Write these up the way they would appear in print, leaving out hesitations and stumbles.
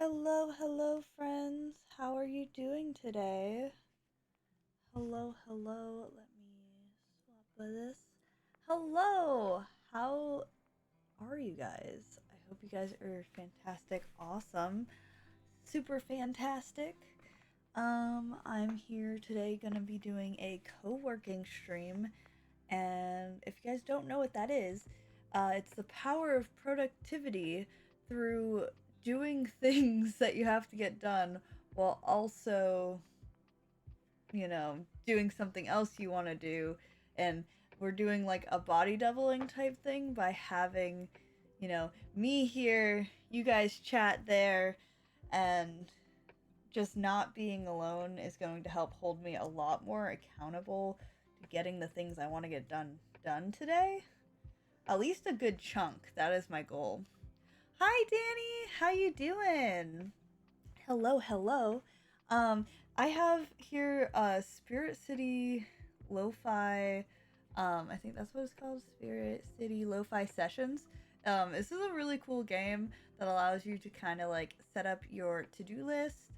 Hello, hello, friends. How are you doing today? Hello, hello. Let me swap with this. Hello. How are you guys? I hope you guys are fantastic, awesome, super fantastic. I'm here today gonna be doing a co-working stream, and if you guys don't know what that is, it's the power of productivity through doing things that you have to get done while also, doing something else you want to do. And we're doing like a body doubling type thing by having, me here, you guys chat there, and just not being alone is going to help hold me a lot more accountable to getting the things I want to get done today. At least a good chunk. That is my goal. Hi Danny, how you doing? Hello, hello. Um I have here Spirit City Lo-Fi, I think that's what it's called, Spirit City Lo-Fi Sessions. This is a really cool game that allows you to kind of like set up your to-do list.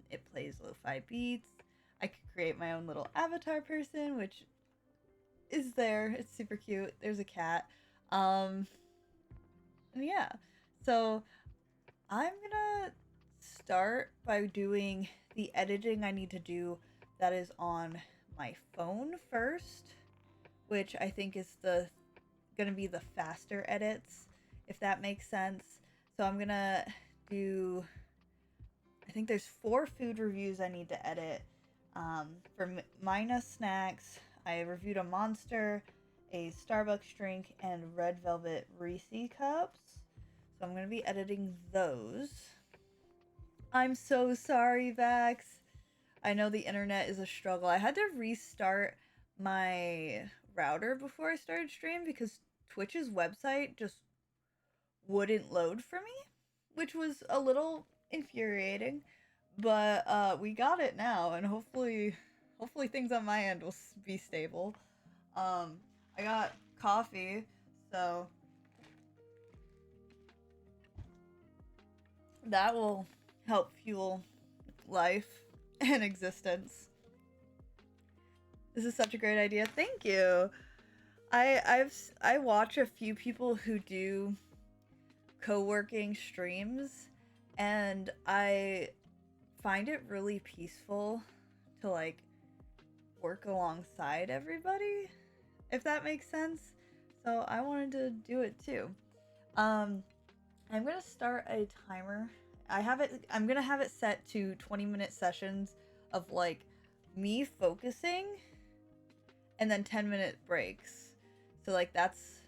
It plays lo-fi beats. I could create my own little avatar person, which is there. It's super cute. There's a cat. Um, and yeah. So I'm gonna start by doing the editing I need to do that is on my phone first, which I think is the gonna be the faster edits, if that makes sense. So I'm gonna do, I think there's 4 food reviews I need to edit. For Mina snacks, I reviewed a Monster, a Starbucks drink, and Red Velvet Reese cups. So I'm going to be editing those. I'm so sorry, Vax. I know the internet is a struggle. I had to restart my router before I started stream because Twitch's website just wouldn't load for me, which was a little infuriating. But we got it now, and hopefully things on my end will be stable. I got coffee, so that will help fuel life and existence. This is such a great idea. Thank you. I watch a few people who do co-working streams, and I find it really peaceful to like work alongside everybody, if that makes sense. So I wanted to do it too. Um, I'm gonna start a timer. I'm gonna have it set to 20-minute sessions of like me focusing, and then 10-minute breaks. So like that's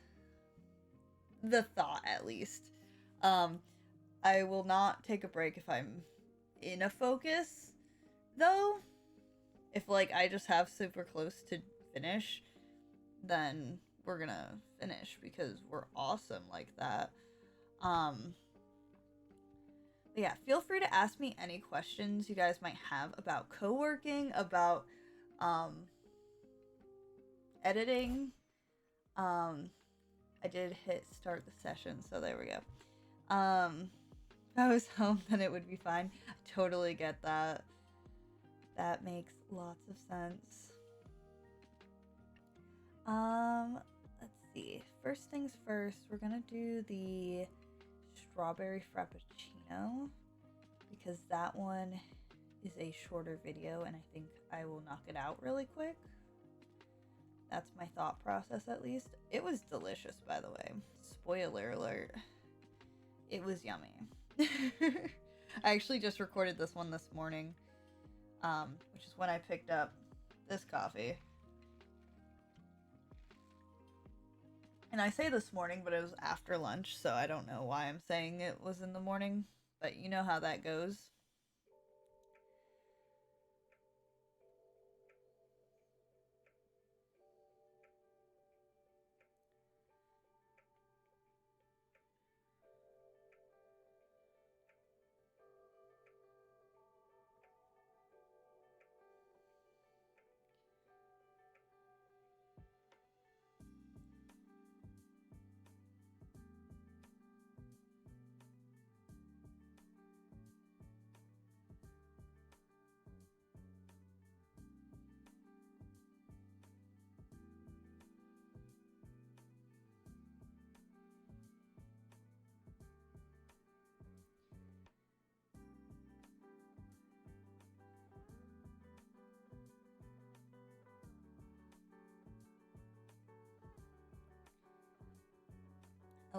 the thought at least. Um, I will not take a break if I'm in a focus, though. If like I just have super close to finish, then we're gonna finish because we're awesome like that. Um, yeah, feel free to ask me any questions you guys might have about co-working, about um, editing. Um, I did hit start the session, so there we go. If I was home, then it would be fine. I totally get that. That makes lots of sense. Let's see. First things first, we're gonna do the strawberry frappuccino because that one is a shorter video and I think I will knock it out really quick. That's my thought process, at least. It was delicious, by the way. Spoiler alert. It was yummy. I actually just recorded this one this morning, which is when I picked up this coffee. And I say this morning, but it was after lunch, so I don't know why I'm saying it was in the morning. But you know how that goes.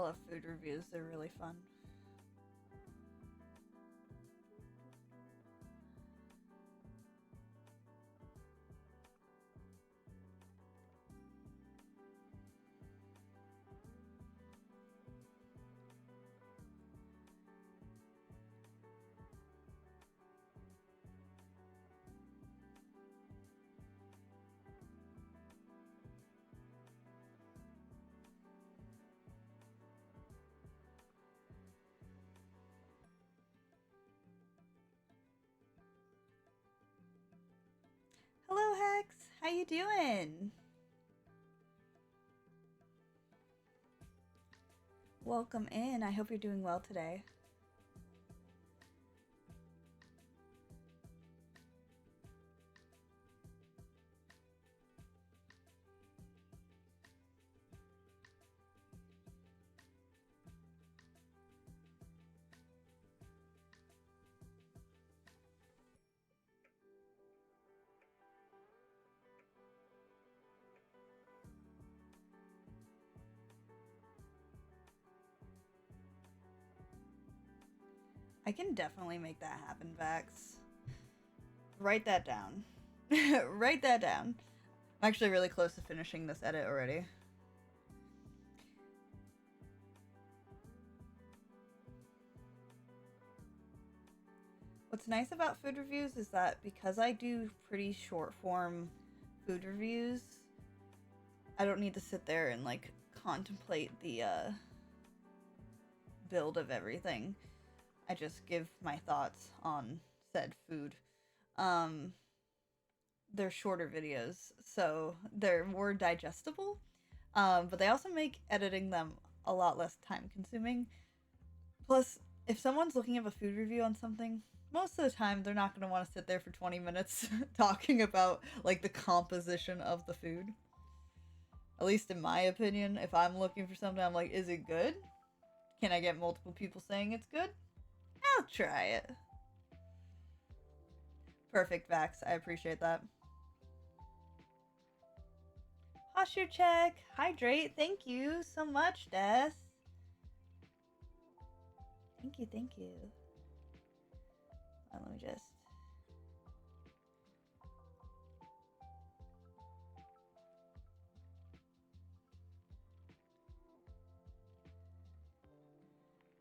I love food reviews, they're really fun. Hello, Hex. How you doing? Welcome in. I hope you're doing well today. I can definitely make that happen, Vax. Write that down. Write that down. I'm actually really close to finishing this edit already. What's nice about food reviews is that because I do pretty short form food reviews, I don't need to sit there and like contemplate the build of everything. I just give my thoughts on said food. They're shorter videos, so they're more digestible, but they also make editing them a lot less time consuming. Plus, if someone's looking at a food review on something, most of the time they're not going to want to sit there for 20 minutes talking about like the composition of the food. At least in my opinion, if I'm looking for something, I'm like, is it good? Can I get multiple people saying it's good? I'll try it. Perfect, Vax. I appreciate that. Posture check. Hydrate. Thank you so much, Des. Thank you, thank you. Let me just...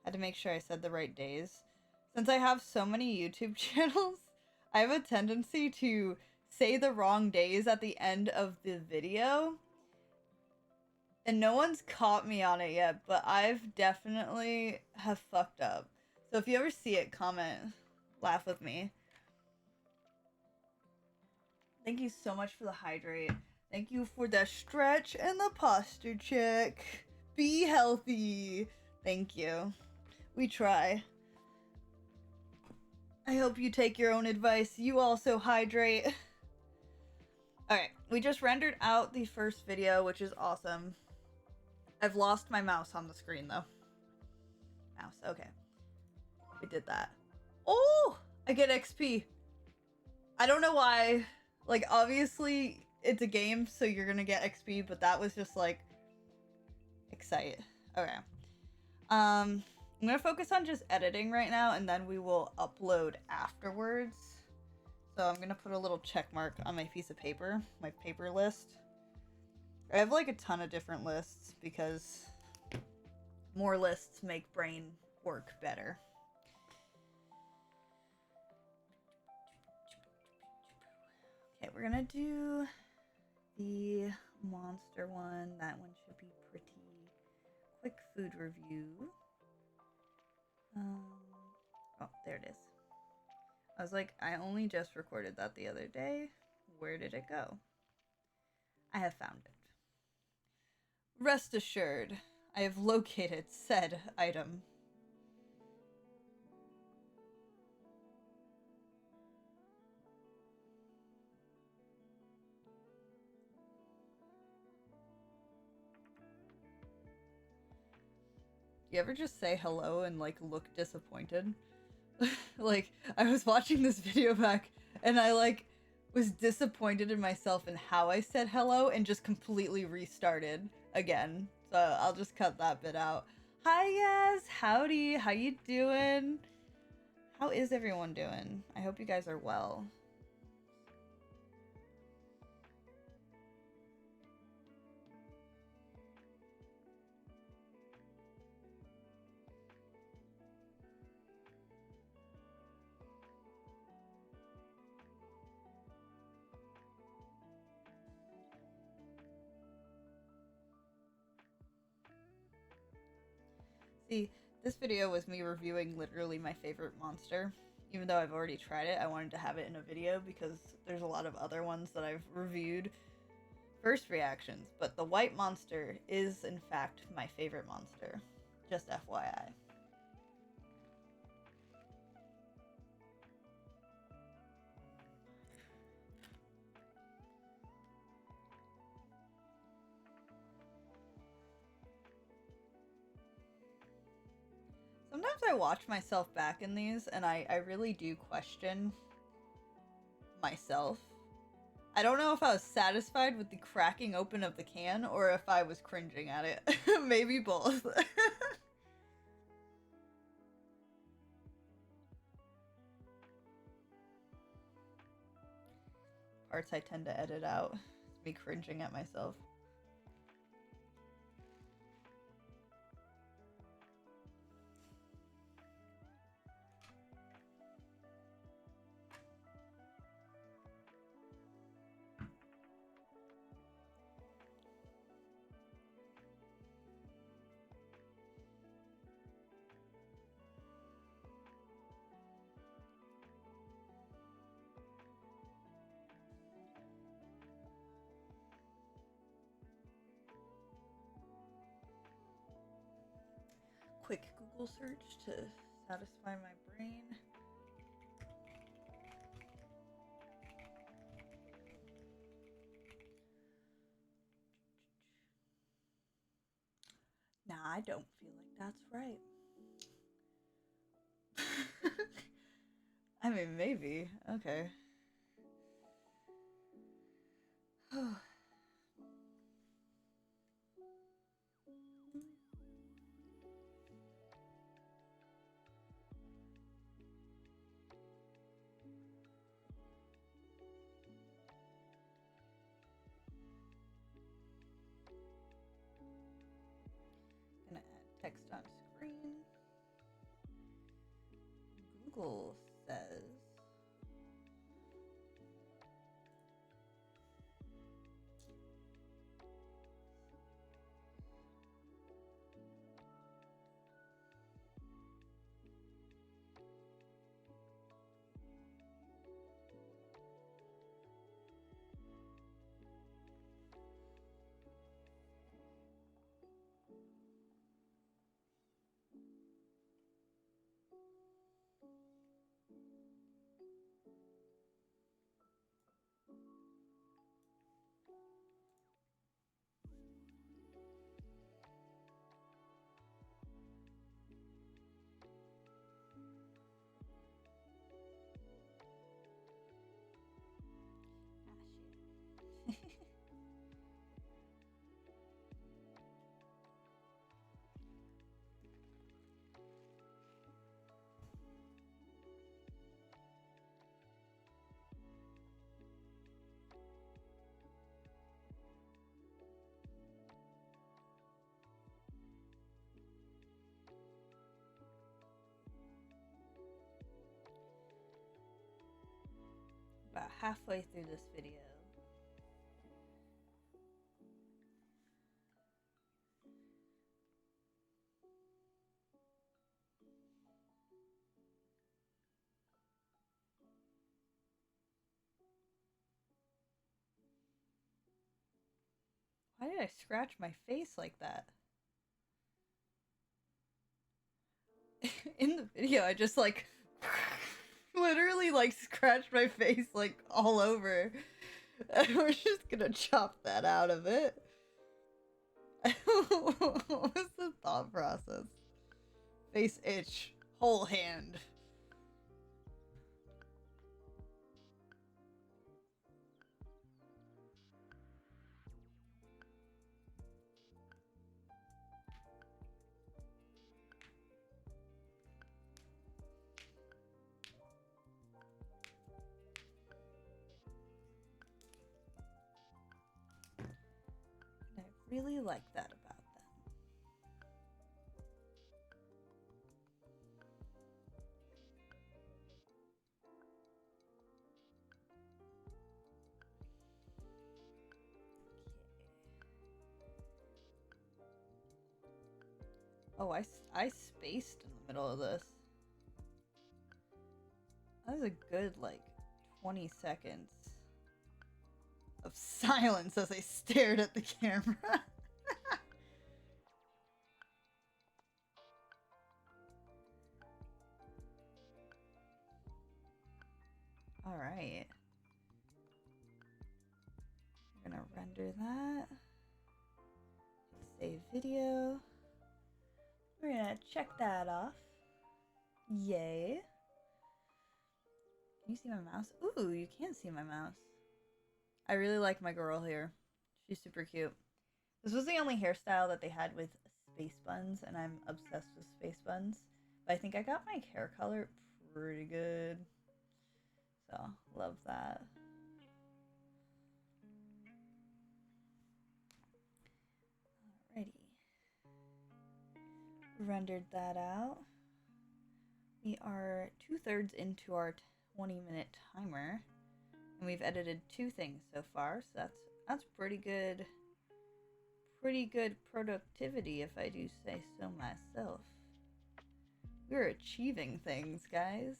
had to make sure I said the right days. Since I have so many YouTube channels, I have a tendency to say the wrong days at the end of the video. And no one's caught me on it yet, but I've definitely have fucked up. So if you ever see it, comment, laugh with me. Thank you so much for the hydrate. Thank you for the stretch and the posture check. Be healthy. Thank you. We try. I hope you take your own advice. You also hydrate. Alright, we just rendered out the first video, which is awesome. I've lost my mouse on the screen, though. Mouse, okay. We did that. Oh! I get XP. I don't know why. Like, obviously, it's a game, so you're gonna get XP, but that was just, like, excite. Okay. I'm gonna focus on just editing right now, and then we will upload afterwards. So I'm gonna put a little check mark on my piece of paper, my paper list. I have like a ton of different lists because more lists make brain work better. Okay, we're gonna do the monster one. That one should be pretty quick food review. Oh, there it is. I was like, I only just recorded that the other day. Where did it go? I have found it. Rest assured, I have located said item. You ever just say hello and like look disappointed? Like, I was watching this video back and I like was disappointed in myself and how I said hello and just completely restarted again. So I'll just cut that bit out. Hi, yes. Howdy. How you doing? How is everyone doing? I hope you guys are well. See, this video was me reviewing literally my favorite monster. Even though I've already tried it, I wanted to have it in a video because there's a lot of other ones that I've reviewed first reactions, but the white monster is in fact my favorite monster. Just FYI. Sometimes I watch myself back in these and I really do question myself. I don't know if I was satisfied with the cracking open of the can or if I was cringing at it. Maybe both. Parts I tend to edit out. It's me cringing at myself. Quick Google search to satisfy my brain. Nah, I don't feel like that's right. I mean, maybe. Okay. Gonna add text on screen. Google says about halfway through this video. Why did I scratch my face like that? In the video, I just like literally like scratched my face like all over. And we're just gonna chop that out of it. What was the thought process? Face itch, whole hand. really like that about them. Oh, I spaced in the middle of this. That was a good, like, 20 seconds of silence as I stared at the camera. Alright. We're gonna render that. Save video. We're gonna check that off. Yay. Can you see my mouse? Ooh, you can see my mouse. I really like my girl here. She's super cute. This was the only hairstyle that they had with space buns, and I'm obsessed with space buns. But I think I got my hair color pretty good. So, love that. Alrighty. Rendered that out. We are 2/3 into our 20-minute timer, and we've edited 2 things so far, so that's pretty good. Pretty good productivity, if I do say so myself. We're achieving things, guys.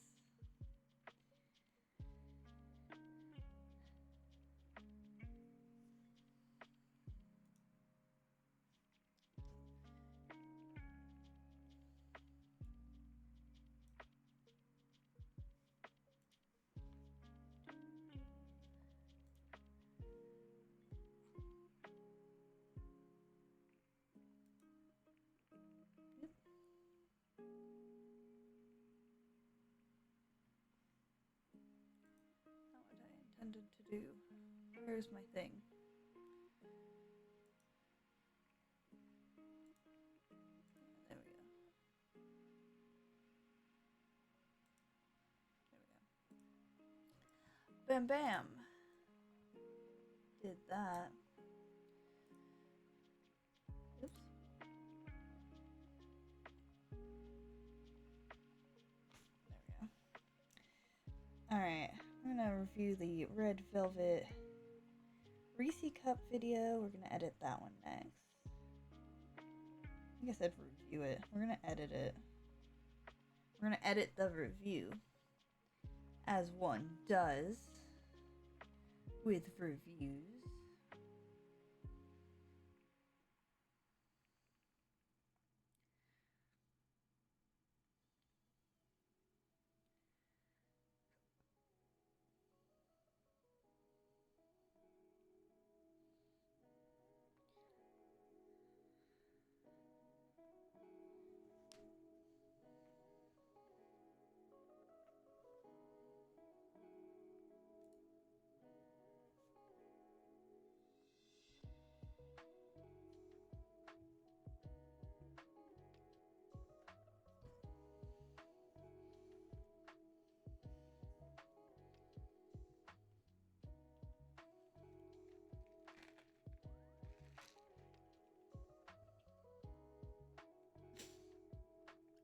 Intended to do. Where's my thing? There we go. There we go. Bam bam. Did that. Oops. There we go. Alright. I'm gonna review the Red Velvet Reese Cup video. We're gonna edit that one next. I think I said review it. We're gonna edit it. We're gonna edit the review, as one does with reviews.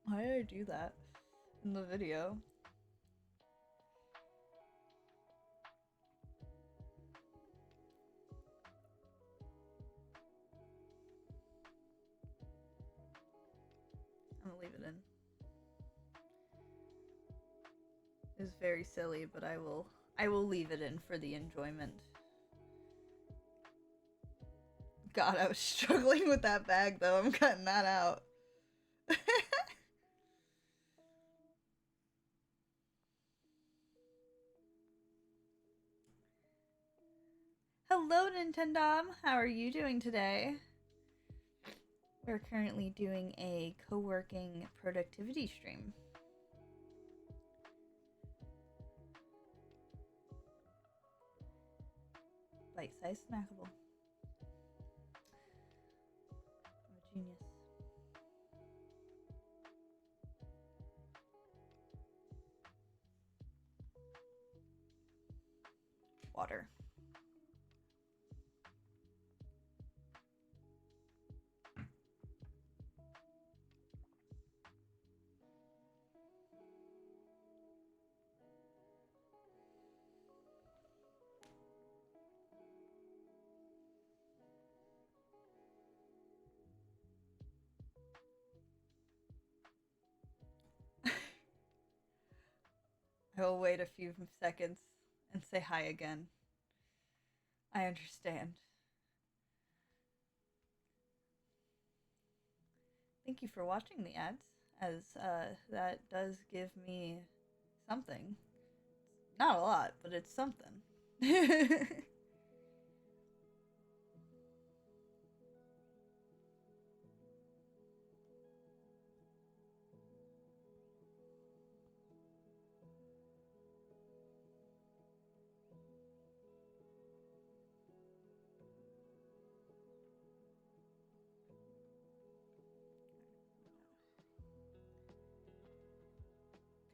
Why did I do that in the video? I'm gonna leave it in. It was very silly, but I will leave it in for the enjoyment. God, I was struggling with that bag though. I'm cutting that out. Hello, Nintendom. How are you doing today? We're currently doing a co-working productivity stream. Bite-sized snackable. I'm a genius. Water. I will wait a few seconds and say hi again. I understand. Thank you for watching the ads, as that does give me something. Not a lot, but it's something.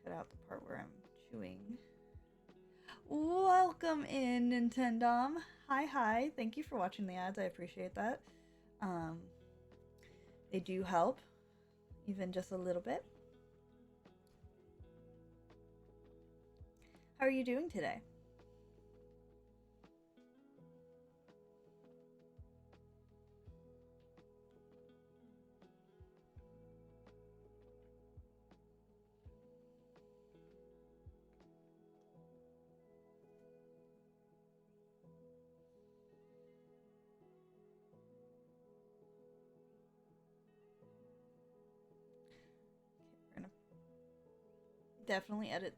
Cut out the part where I'm chewing. Welcome in, Nintendom. Hi. Thank you for watching the ads. I appreciate that. They do help, even just a little bit. How are you doing today? We're gonna definitely edit.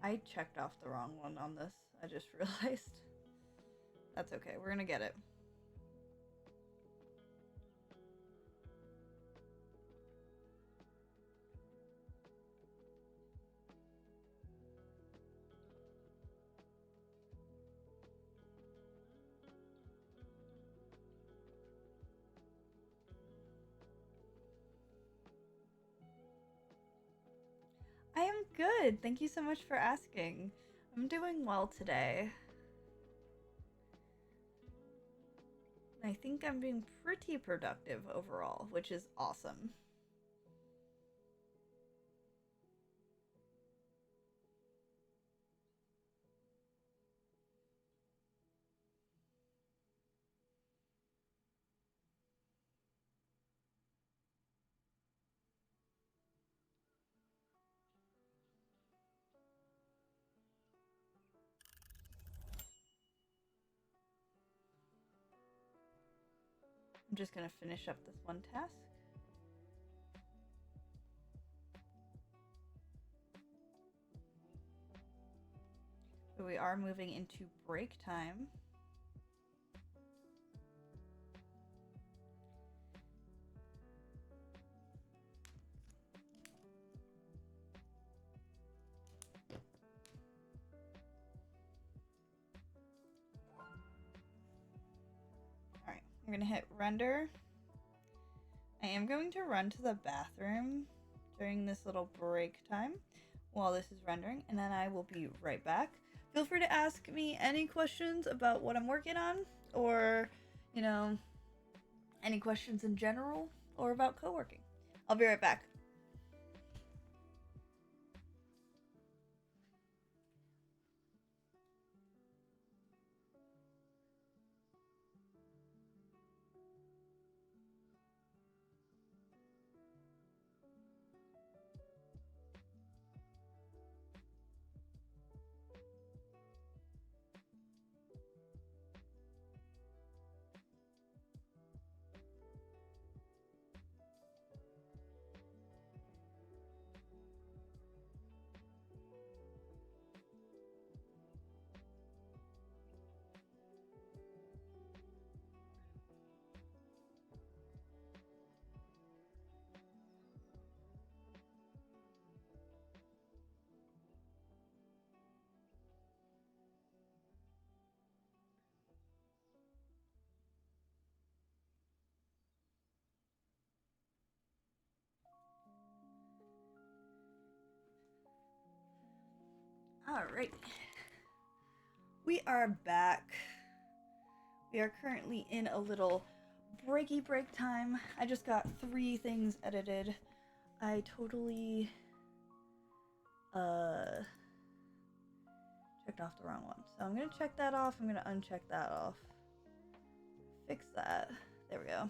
I checked off the wrong one on this. I just realized. That's okay. We're gonna get it. I am good. Thank you so much for asking. I'm doing well today. I think I'm being pretty productive overall, which is awesome. I'm just gonna finish up this one task. But we are moving into break time. Alright, I'm gonna hit render. I am going to run to the bathroom during this little break time while this is rendering, and then I will be right back. Feel free to ask me any questions about what I'm working on, or, you know, any questions in general, or about co-working. I'll be right back. Alright. We are back. We are currently in a little breaky break time. I just got 3 things edited. I totally checked off the wrong one. So I'm gonna check that off. I'm gonna uncheck that off. Fix that. There we go.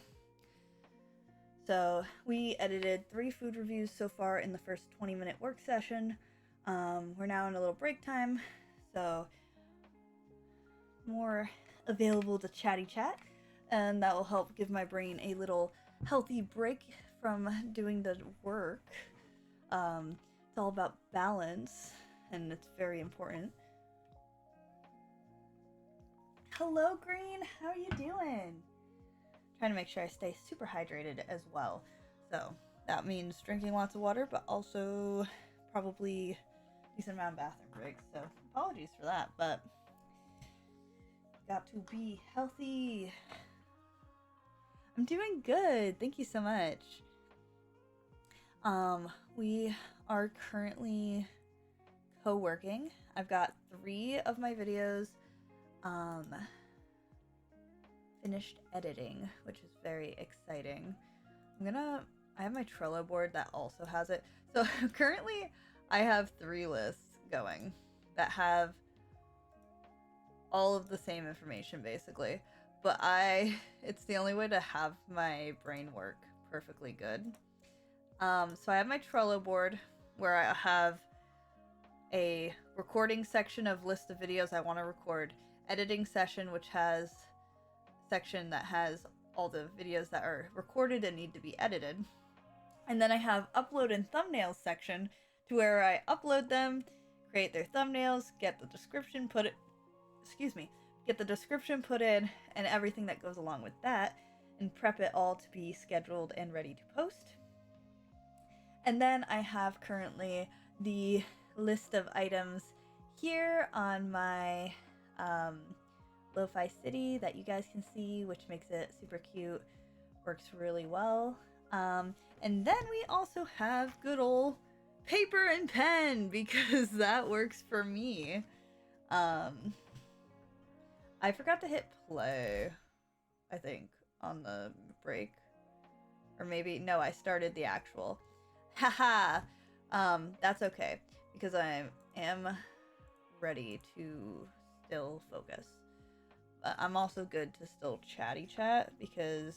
So we edited 3 food reviews so far in the first 20-minute work session. We're now in a little break time, so more available to chatty chat, and that will help give my brain a little healthy break from doing the work. It's all about balance, and it's very important. Hello, Green. How are you doing? Trying to make sure I stay super hydrated as well. So that means drinking lots of water, but also probably a decent amount of bathroom breaks. So apologies for that, but got to be healthy. I'm doing good. Thank you so much. We are currently co-working. I've got 3 of my videos finished editing, which is very exciting. I have my Trello board that also has it. So currently I have 3 lists going that have all of the same information basically, but it's the only way to have my brain work perfectly good. So I have my Trello board where I have a recording section of list of videos I want to record, editing session which has section that has all the videos that are recorded and need to be edited, and then I have upload and thumbnails section to where I upload them, create their thumbnails, get the description put in, and everything that goes along with that, and prep it all to be scheduled and ready to post. And then I have currently the list of items here on my Lo-Fi City that you guys can see, which makes it super cute, works really well. And then we also have good old paper and pen because that works for me. I forgot to hit play, I think, on the break. Or maybe, no, I started the actual. Haha! That's okay, because I am ready to still focus. But I'm also good to still chatty chat, because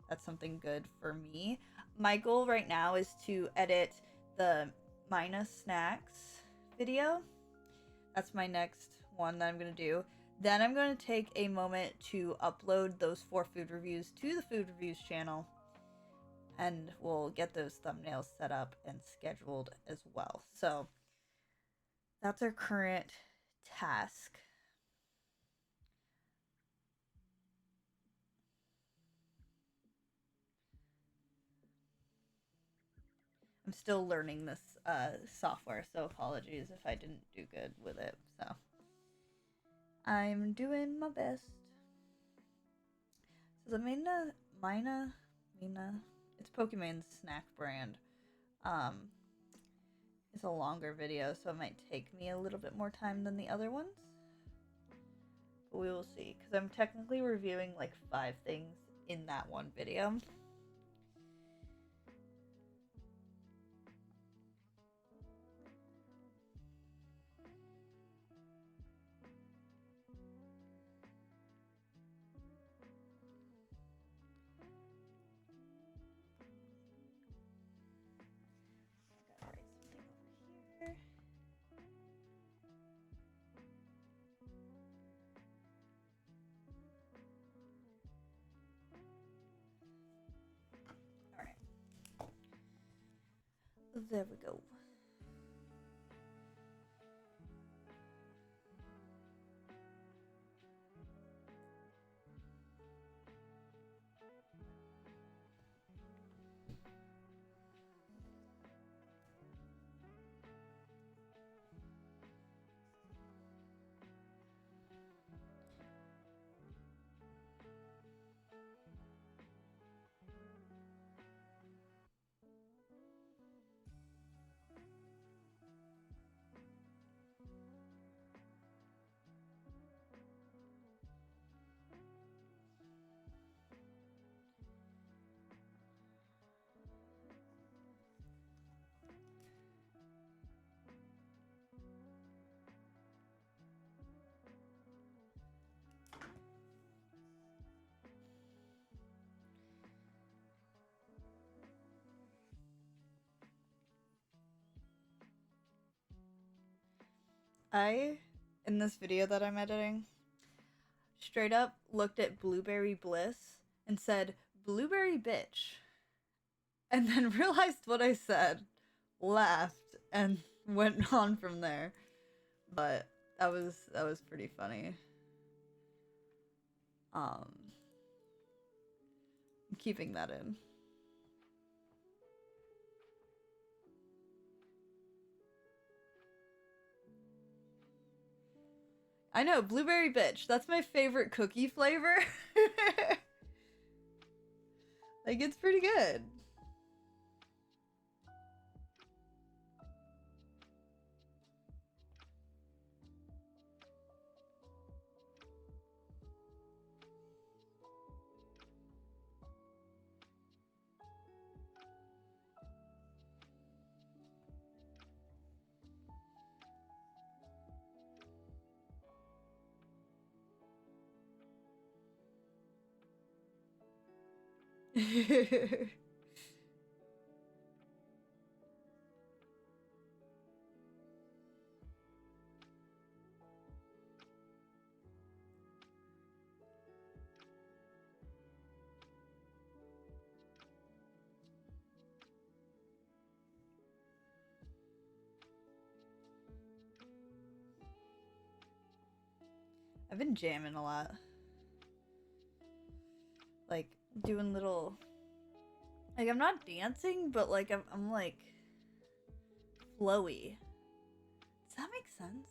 that's something good for me. My goal right now is to edit the Mina Snacks video. That's my next one that I'm going to do. Then I'm going to take a moment to upload those 4 food reviews to the food reviews channel, and we'll get those thumbnails set up and scheduled as well. So that's our current task. I'm still learning this software, so apologies if I didn't do good with it. So I'm doing my best. So the Mina, it's Pokemon's snack brand. It's a longer video, so it might take me a little bit more time than the other ones. But we will see, because I'm technically reviewing like 5 things in that one video. There we go. I, in this video that I'm editing, straight up looked at Blueberry Bliss and said, "Blueberry bitch," and then realized what I said, laughed, and went on from there. But that was pretty funny. I'm keeping that in. I know, blueberry bitch. That's my favorite cookie flavor. Like, it's pretty good. I've been jamming a lot. Like, doing little... Like, I'm not dancing, but, like, I'm like, flowy. Does that make sense?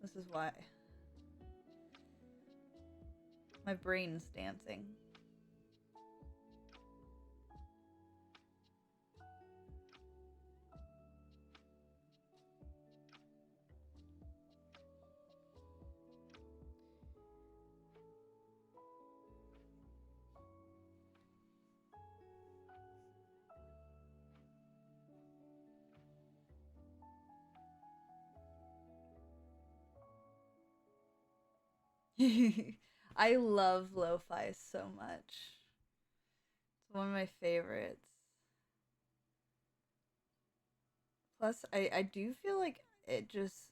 This is why. My brain's dancing. I love lo-fi so much. It's one of my favorites. Plus, I do feel like it just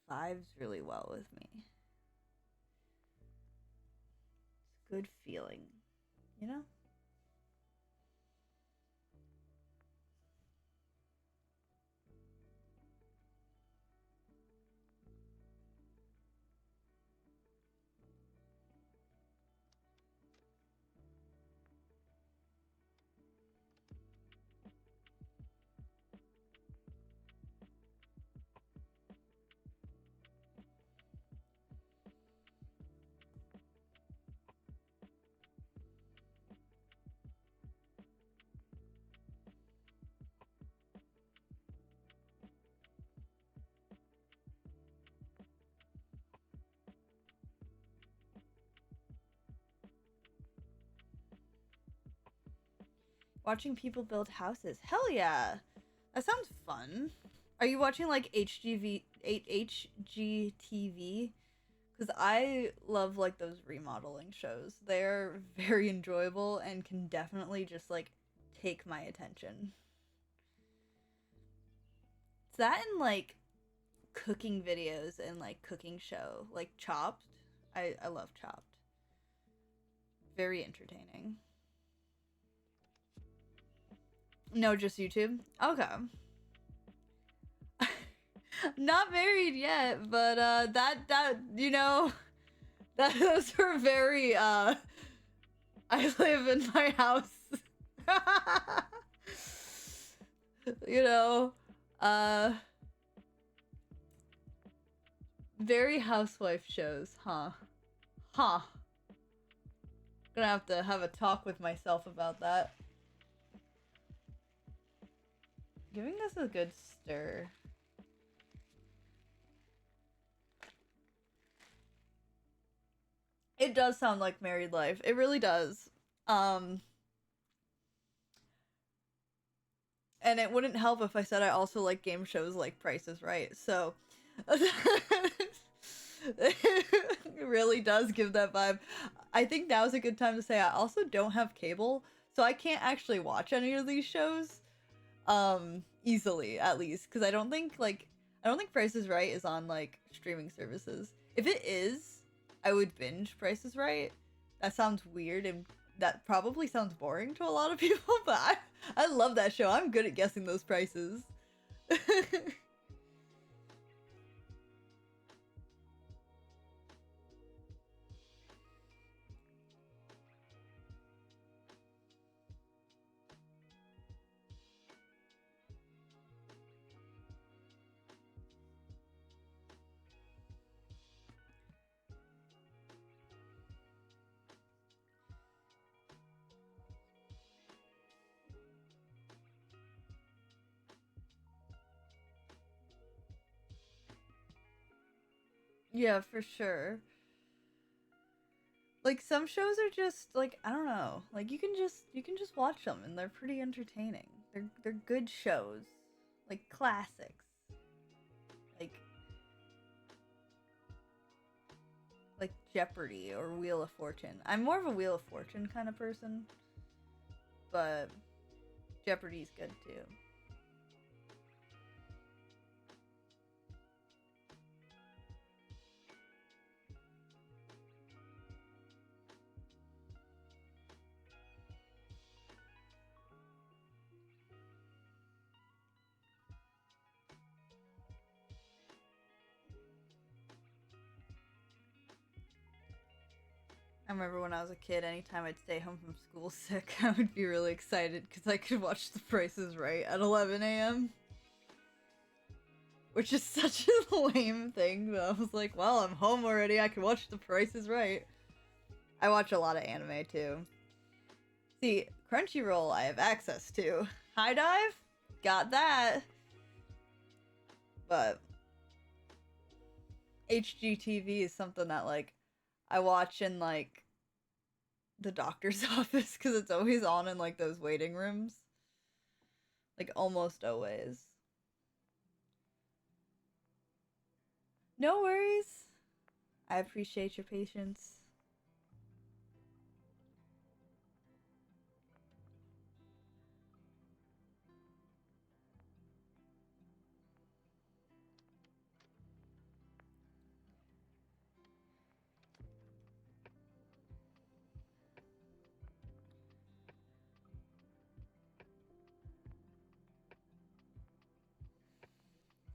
vibes really well with me. It's a good feeling, you know? Watching people build houses. Hell yeah. That sounds fun. Are you watching like HGTV? Because I love like those remodeling shows. They're very enjoyable and can definitely just like take my attention. It's that and like cooking videos and like cooking show. Like Chopped. I love Chopped. Very entertaining. No, just YouTube? Okay. Not married yet, but that you know, that those were very I live in my house. You know, very housewife shows, huh? Huh. Gonna have to have a talk with myself about that. Giving this a good stir. It does sound like married life. It really does. And it wouldn't help if I said I also like game shows like Price is Right. So it really does give that vibe. I think now's a good time to say I also don't have cable, so I can't actually watch any of these shows. easily, at least, because I don't think Price is Right is on like streaming services. If it is, I would binge Price is Right. That sounds weird and that probably sounds boring to a lot of people, but I love that show. I'm good at guessing those prices. Yeah, for sure. Like some shows are just like I don't know. Like you can just watch them and they're pretty entertaining. They're good shows. Like classics. Like like Jeopardy or Wheel of Fortune. I'm more of a Wheel of Fortune kind of person, but Jeopardy's good too. I remember when I was a kid, anytime I'd stay home from school sick, I would be really excited because I could watch The Price is Right at 11 a.m. Which is such a lame thing, but I was like, well, I'm home already. I can watch The Price is Right. I watch a lot of anime too. See, Crunchyroll I have access to. High Dive? Got that. But HGTV is something that, like, I watch in, like, the doctor's office because it's always on in, like, those waiting rooms. Like, almost always. No worries. I appreciate your patience.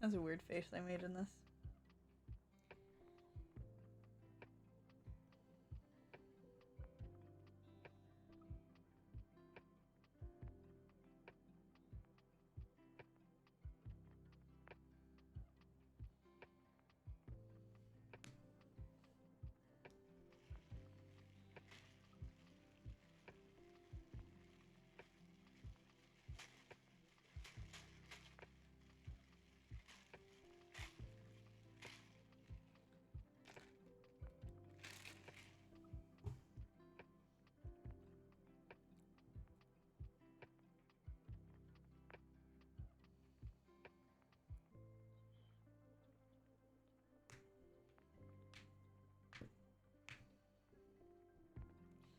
That's a weird face I made in this.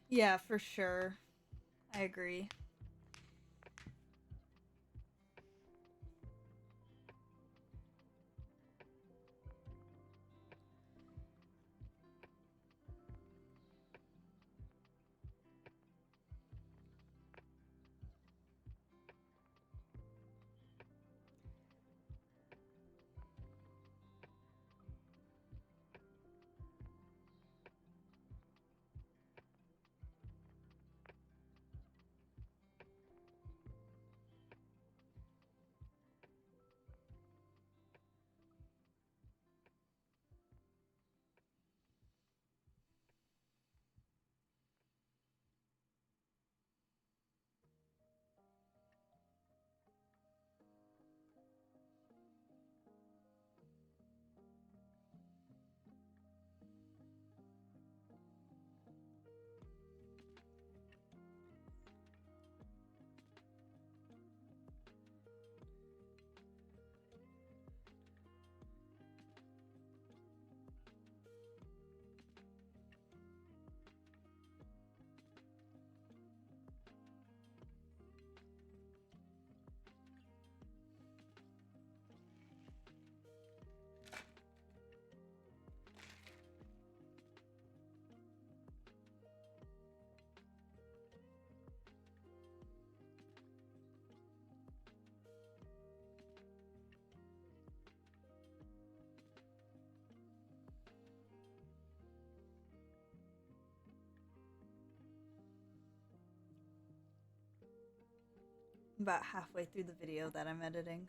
Yeah, for sure. I agree. about halfway through the video that I'm editing.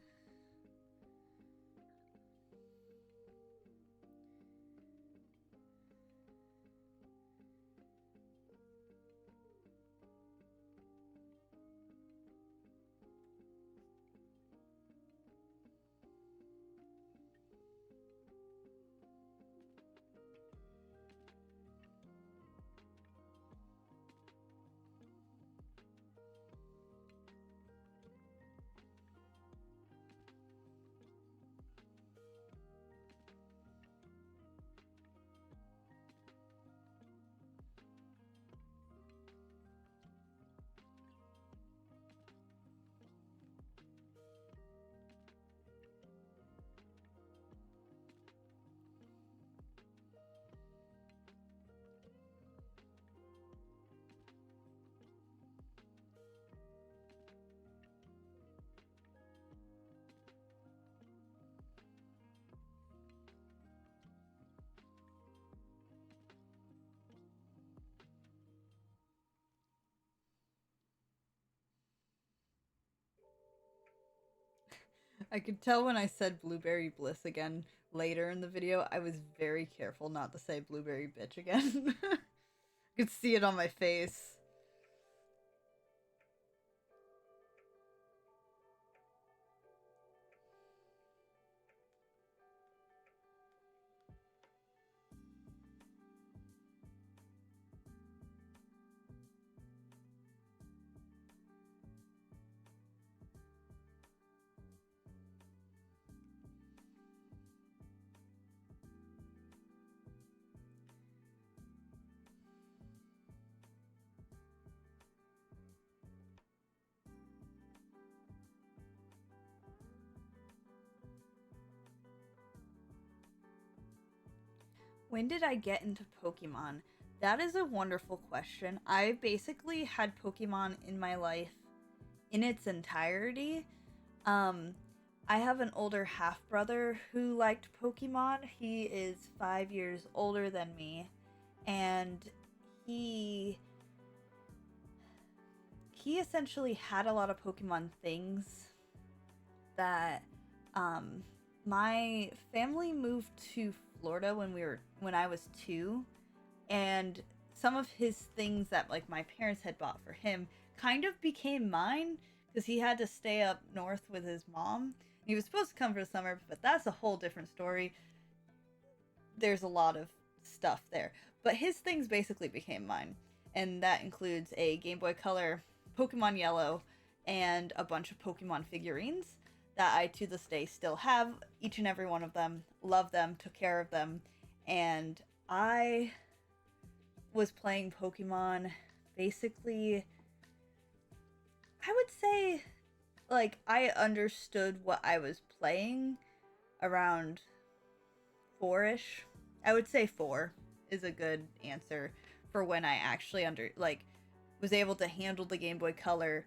I could tell when I said Blueberry Bliss again later in the video, I was very careful not to say Blueberry Bitch again. I could see it on my face. When did I get into Pokemon? That is a wonderful question. I basically had Pokemon in my life in its entirety. Um, I have an older half brother who liked Pokemon. He is 5 years older than me, and he he essentially had a lot of Pokemon things that my family moved to Florida when I was 2, and some of his things that like my parents had bought for him kind of became mine because he had to stay up north with his mom. He was supposed to come for the summer, but that's a whole different story. There's a lot of stuff there, but his things basically became mine, and that includes a Game Boy Color, Pokemon Yellow, and a bunch of Pokemon figurines that I to this day still have, each and every one of them. Love them, took care of them, and I was playing Pokemon basically, I would say, like, I understood what I was playing around 4-ish. I would say 4 is a good answer for when I actually was able to handle the Game Boy Color,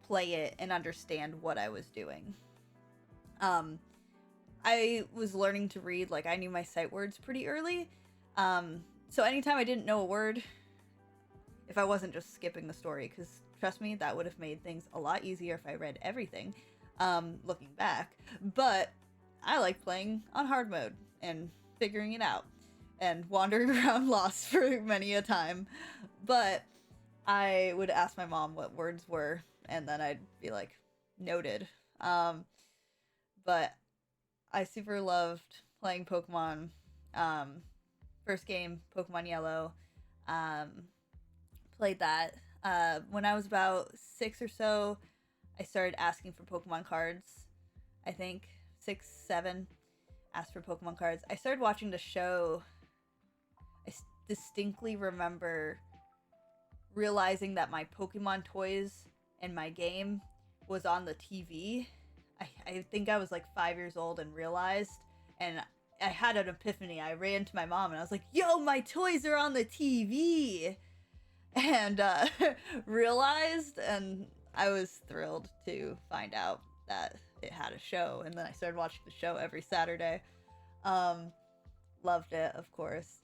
play it, and understand what I was doing. I was learning to read, like, I knew my sight words pretty early. So anytime I didn't know a word, if I wasn't just skipping the story, because trust me, that would have made things a lot easier if I read everything, looking back. But I like playing on hard mode and figuring it out and wandering around lost for many a time. But I would ask my mom what words were, and then I'd be like, noted. But I super loved playing Pokemon. First game, Pokemon Yellow. Played that. When I was about 6 or so, I started asking for Pokemon cards. I think 6, 7, asked for Pokemon cards. I started watching the show. I distinctly remember realizing that my Pokemon toys and my game was on the TV. I think I was like 5 years old and realized, and I had an epiphany. I ran to my mom and I was like, yo, my toys are on the TV! And realized, and I was thrilled to find out that it had a show, and then I started watching the show every Saturday. Loved it, of course.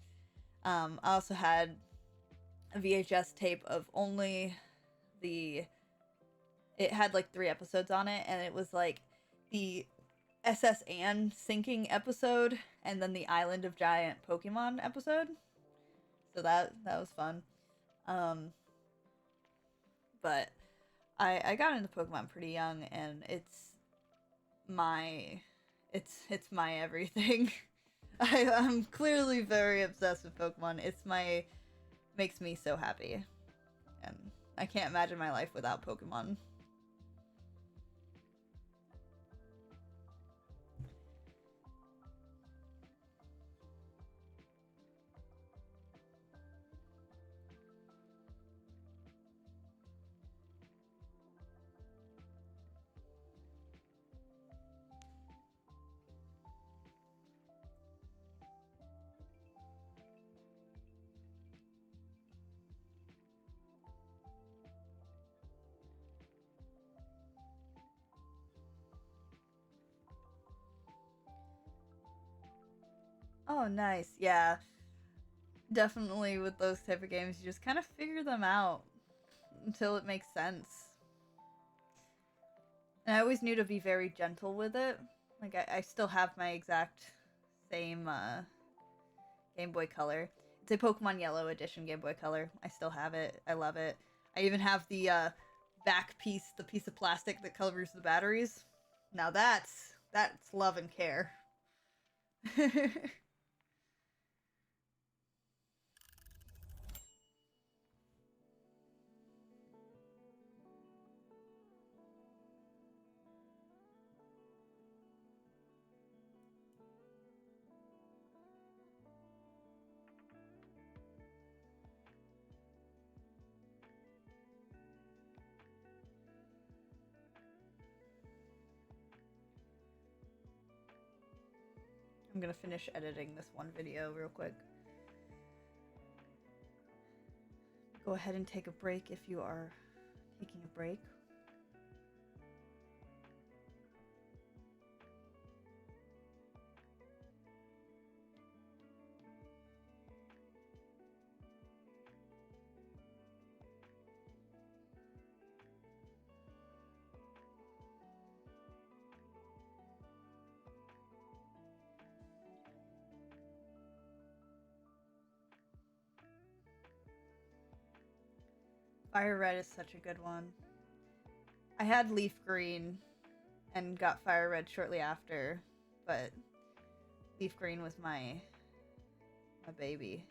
I also had a VHS tape of only the It had like 3 episodes on it, and it was like the SS Anne sinking episode, and then the Island of Giant Pokemon episode. So that was fun. Um, but I got into Pokemon pretty young, and my it's my everything. I'm clearly very obsessed with Pokemon. It's my makes me so happy, and I can't imagine my life without Pokemon. Oh, nice. Yeah, definitely with those type of games, you just kind of figure them out until it makes sense. And I always knew to be very gentle with it. Like, I still have my exact same Game Boy Color. It's a Pokemon Yellow Edition Game Boy Color. I still have it. I love it. I even have the back piece, the piece of plastic that covers the batteries. Now that's love and care. I'm gonna finish editing this one video real quick. Go ahead and take a break if you are taking a break. Fire Red is such a good one. I had Leaf Green and got Fire Red shortly after, but Leaf Green was my baby.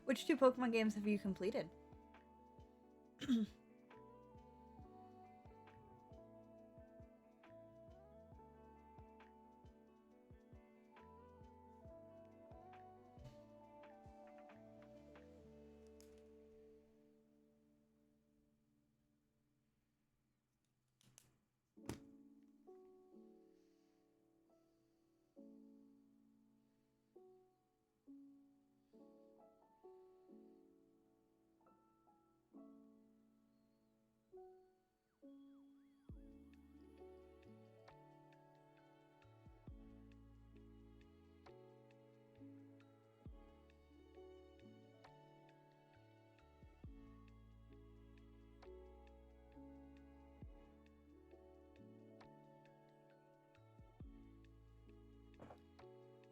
Which 2 Pokemon games have you completed?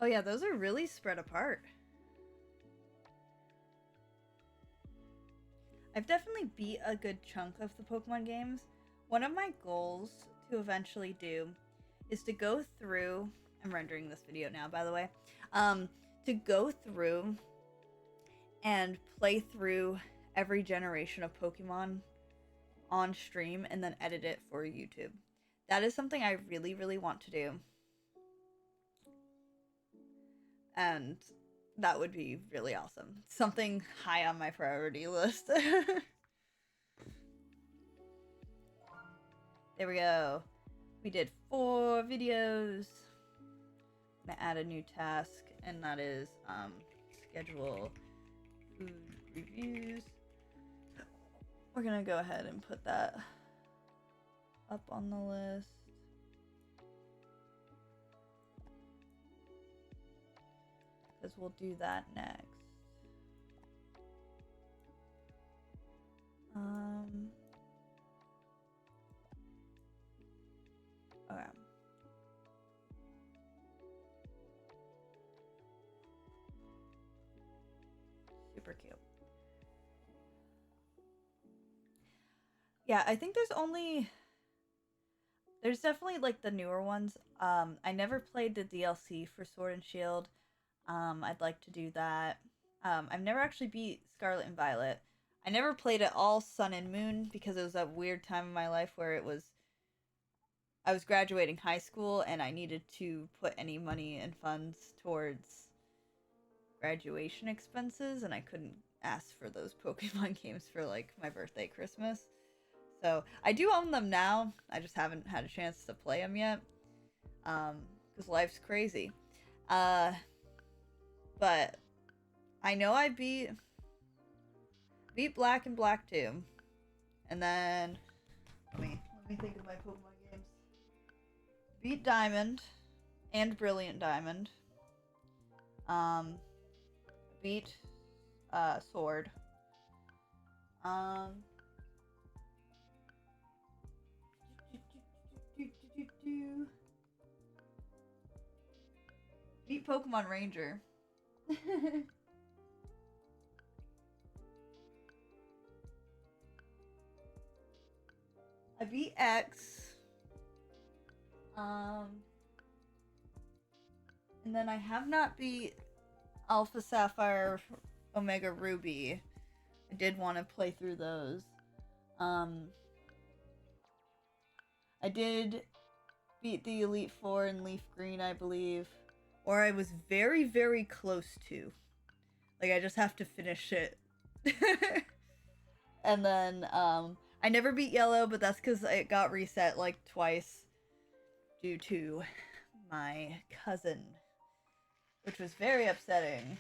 Oh yeah, those are really spread apart. I've definitely beat a good chunk of the Pokemon games. One of my goals to eventually do is to go through, I'm rendering this video now, by the way, to go through and play through every generation of Pokemon on stream and then edit it for YouTube. That is something I really, really want to do. And that would be really awesome. Something high on my priority list. There we go. We did 4 videos. I'm gonna add a new task, and that is schedule food reviews. We're gonna go ahead and put that up on the list. Because we'll do that next. Okay. Super cute. Yeah, I think there's definitely like the newer ones. I never played the DLC for Sword and Shield. I'd like to do that. I've never actually beat Scarlet and Violet. I never played it all Sun and Moon because it was a weird time in my life where I was graduating high school and I needed to put any money and funds towards graduation expenses, and I couldn't ask for those Pokemon games for like my birthday, Christmas. So I do own them now. I just haven't had a chance to play them yet. Because life's crazy. But I know I beat Black and Black 2. And then let me think of my Pokemon games. Beat Diamond and Brilliant Diamond. Beat Sword. Beat Pokemon Ranger. I beat X. And then I have not beat Alpha Sapphire, Omega Ruby. I did want to play through those. I did beat the Elite Four in Leaf Green, I believe. Or I was very, very close to. Like, I just have to finish it. And then, I never beat Yellow, but that's because it got reset, like, twice. Due to my cousin. Which was very upsetting.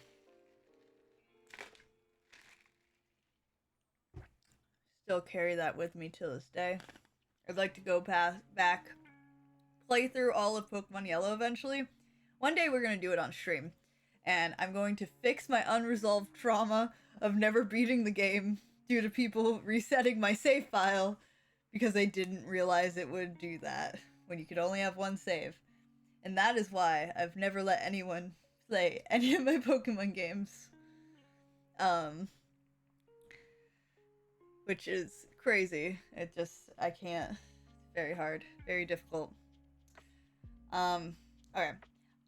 Still carry that with me to this day. I'd like to go back, play through all of Pokemon Yellow eventually. One day we're going to do it on stream. And I'm going to fix my unresolved trauma of never beating the game due to people resetting my save file because they didn't realize it would do that when you could only have one save. And that is why I've never let anyone play any of my Pokemon games. Which is crazy. I can't. It's very hard. Very difficult. Okay.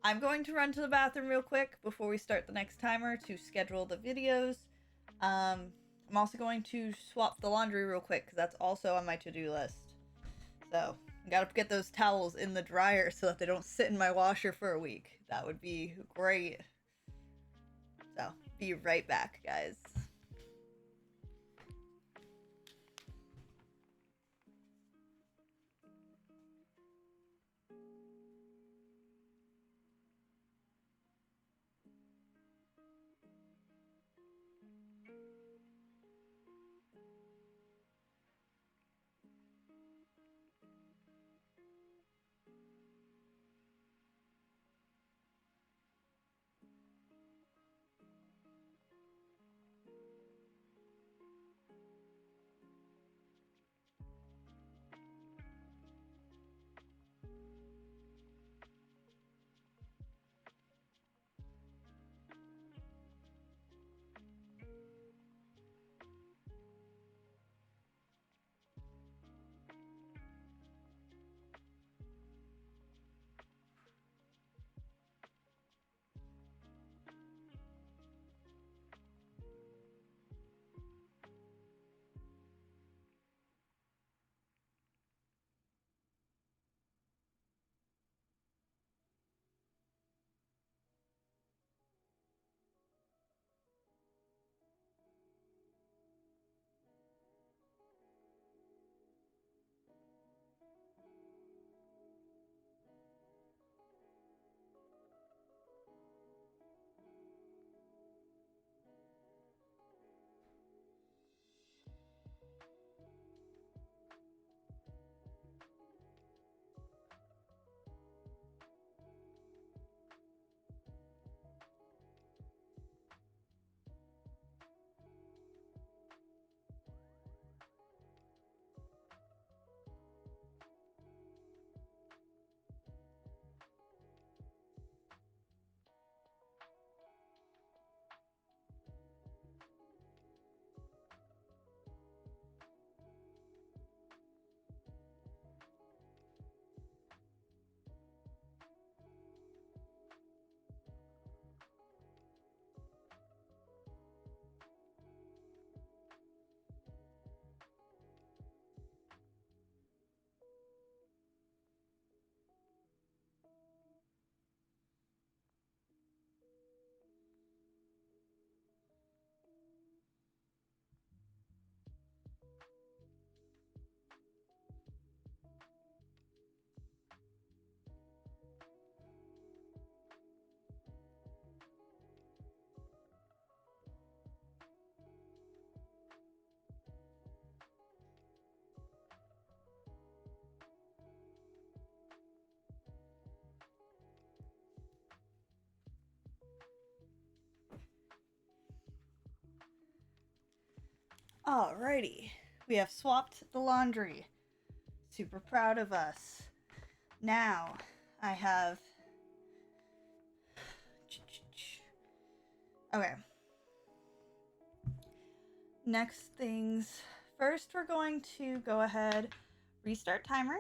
I'm going to run to the bathroom real quick before we start the next timer to schedule the videos. I'm also going to swap the laundry real quick because that's also on my to-do list. So, I gotta get those towels in the dryer so that they don't sit in my washer for a week. That would be great. So, be right back, guys. Alrighty. We have swapped the laundry. Super proud of us. Now, I have... Okay. Next things. First, we're going to go ahead, restart timer.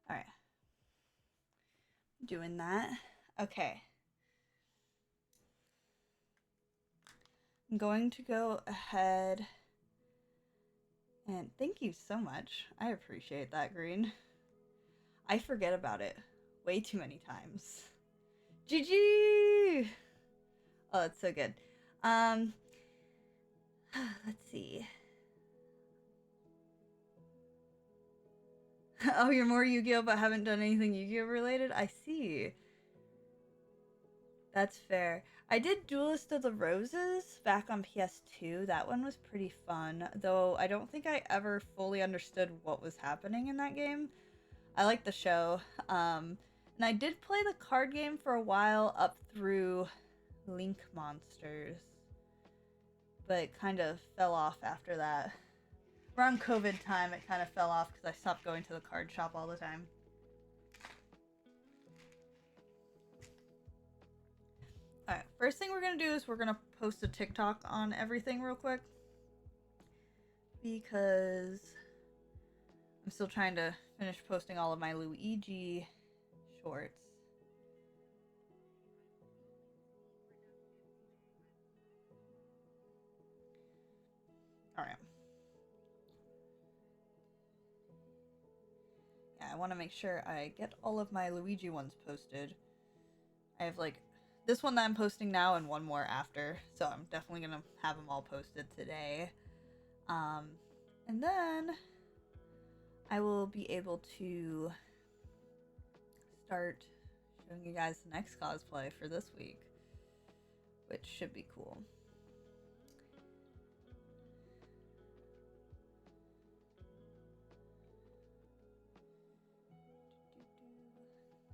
Alright. Doing that. Okay. I'm going to go ahead and thank you so much. I appreciate that, Green. I forget about it way too many times. GG! Oh, it's so good. Let's see. Oh, you're more Yu-Gi-Oh! But haven't done anything Yu-Gi-Oh! Related? I see. That's fair. I did Duelist of the Roses back on PS2. That one was pretty fun, though I don't think I ever fully understood what was happening in that game. I like the show. And I did play the card game for a while up through Link Monsters, but it kind of fell off after that. Around COVID time, it kind of fell off because I stopped going to the card shop all the time. Alright, first thing we're going to do is we're going to post a TikTok on everything real quick, because I'm still trying to finish posting all of my Luigi shorts. Alright. Yeah, I want to make sure I get all of my Luigi ones posted. I have like this one that I'm posting now and one more after, so I'm definitely gonna have them all posted today. And then I will be able to start showing you guys the next cosplay for this week, which should be cool.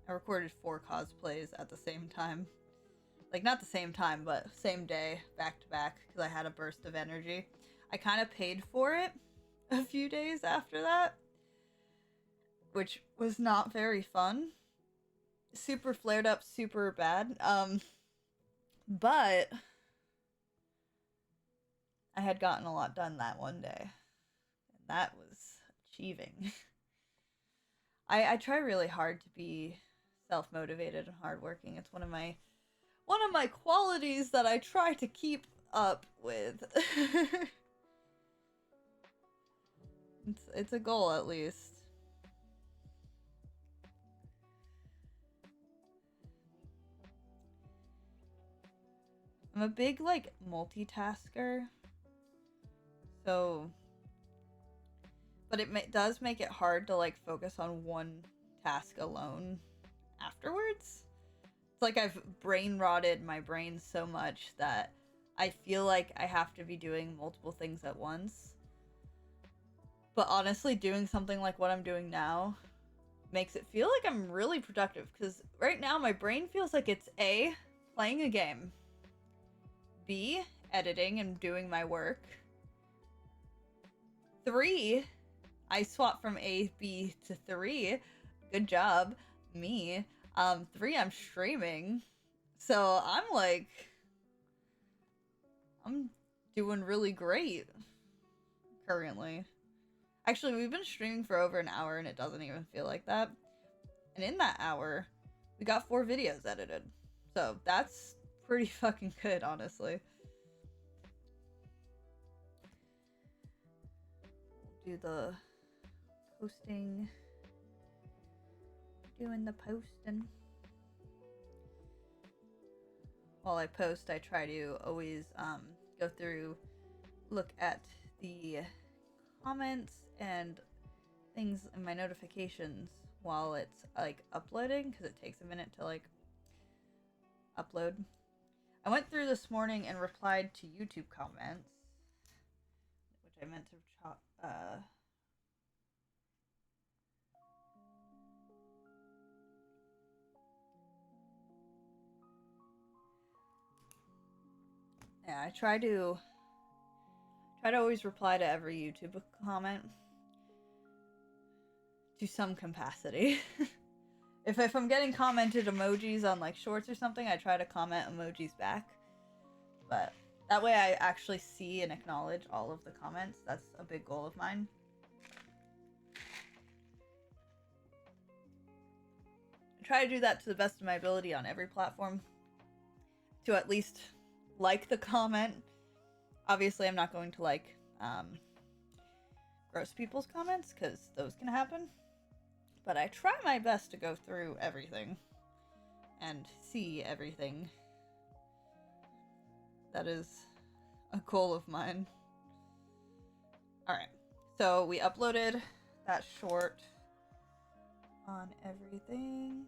I recorded 4 cosplays at the same time. Like, not the same time, but same day, back to back, because I had a burst of energy. I kind of paid for it a few days after that, which was not very fun. Super flared up, super bad. But I had gotten a lot done that one day, and that was achieving. I try really hard to be self-motivated and hardworking. It's one of my qualities that I try to keep up with. It's a goal, at least. I'm a big, like, multitasker. So... But it does make it hard to, like, focus on one task alone afterwards. It's like I've brain rotted my brain so much that I feel like I have to be doing multiple things at once. But honestly, doing something like what I'm doing now makes it feel like I'm really productive, because right now my brain feels like it's A, playing a game, B, editing and doing my work, 3, I swapped from A, B to 3. Good job, me. 3, I'm streaming. So I'm like, I'm doing really great currently. Actually, we've been streaming for over an hour and it doesn't even feel like that. And in that hour, we got 4 videos edited. So that's pretty fucking good, honestly. Do the posting, doing the posting. While I post, I try to always go through, look at the comments and things in my notifications while it's like uploading, because it takes a minute to like upload. I went through this morning and replied to YouTube comments, which I meant to Yeah, I try to always reply to every YouTube comment to some capacity. If I'm getting commented emojis on like shorts or something, I try to comment emojis back. But that way I actually see and acknowledge all of the comments. That's a big goal of mine. I try to do that to the best of my ability on every platform. To at least like the comment. Obviously, I'm not going to like gross people's comments, because those can happen. But I try my best to go through everything and see everything. That is a goal of mine. Alright, so we uploaded that short on everything.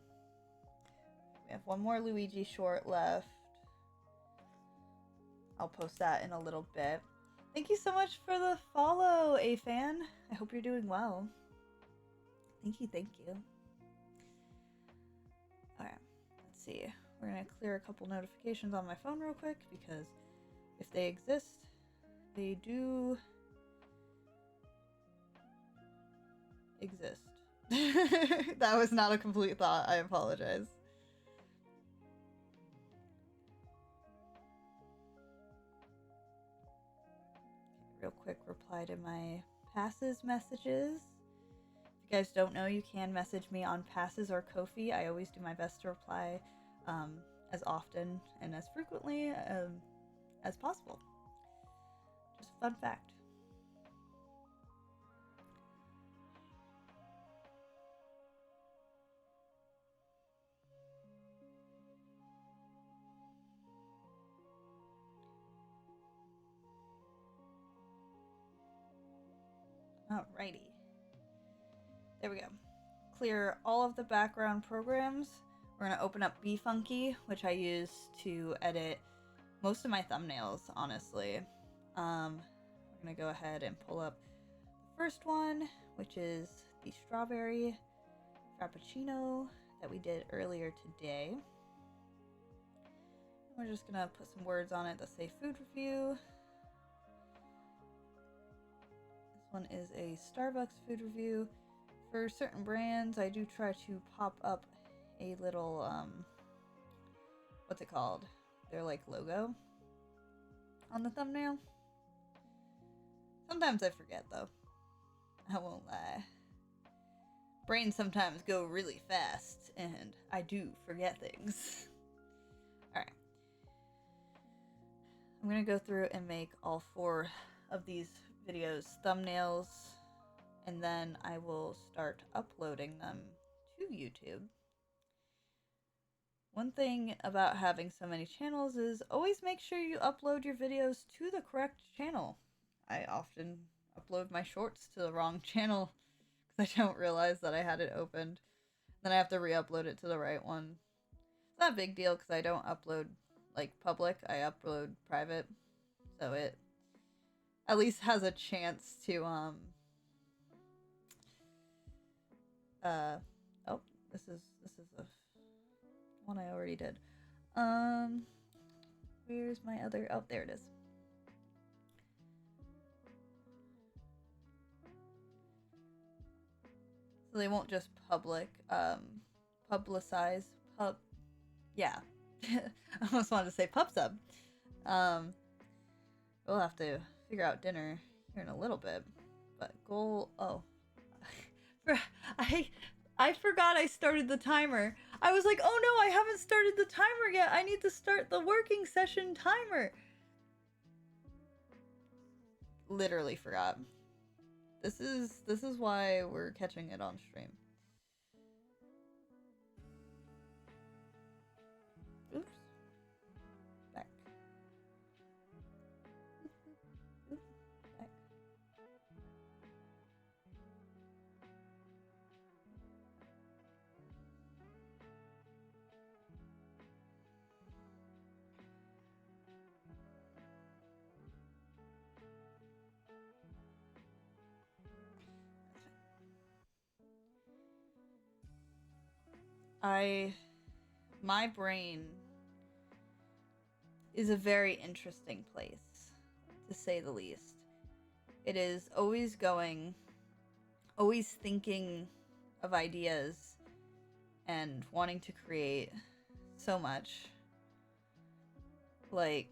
We have one more Luigi short left. I'll post that in a little bit. Thank you so much for the follow, A-Fan. I hope you're doing well. Thank you, thank you. Alright, let's see. We're gonna clear a couple notifications on my phone real quick, because if they exist, they do exist. That was not a complete thought. I apologize. Real quick reply to my passes messages. If you guys don't know, you can message me on passes or Ko-fi. I always do my best to reply as often and as frequently as possible. Just a fun fact. Alrighty. There we go. Clear all of the background programs. We're going to open up BeFunky, which I use to edit most of my thumbnails, honestly. We're going to go ahead and pull up the first one, which is the strawberry frappuccino that we did earlier today. We're just going to put some words on it that say food review. One is a Starbucks food review. For certain brands, I do try to pop up a little, what's it called? Their, like, logo on the thumbnail. Sometimes I forget, though. I won't lie. Brains sometimes go really fast, and I do forget things. Alright. I'm gonna go through and make all 4 of these videos thumbnails, and then I will start uploading them to YouTube. One thing about having so many channels is always make sure you upload your videos to the correct channel. I often upload my shorts to the wrong channel because I don't realize that I had it opened. Then I have to re-upload it to the right one. It's not a big deal because I don't upload like public, I upload private, so it at least has a chance to oh, this is a one I already did. Where's my other? Oh, there it is. So they won't just publicize yeah. I almost wanted to say pub sub. We'll have to figure out dinner here in a little bit. But goal, oh. I forgot I started the timer. I was like, oh no, I haven't started the timer yet. I need to start the working session timer. Literally forgot. This is why we're catching it on stream. Oops. Back. Back. My brain is a very interesting place, to say the least. It is always going, always thinking of ideas and wanting to create so much. Like,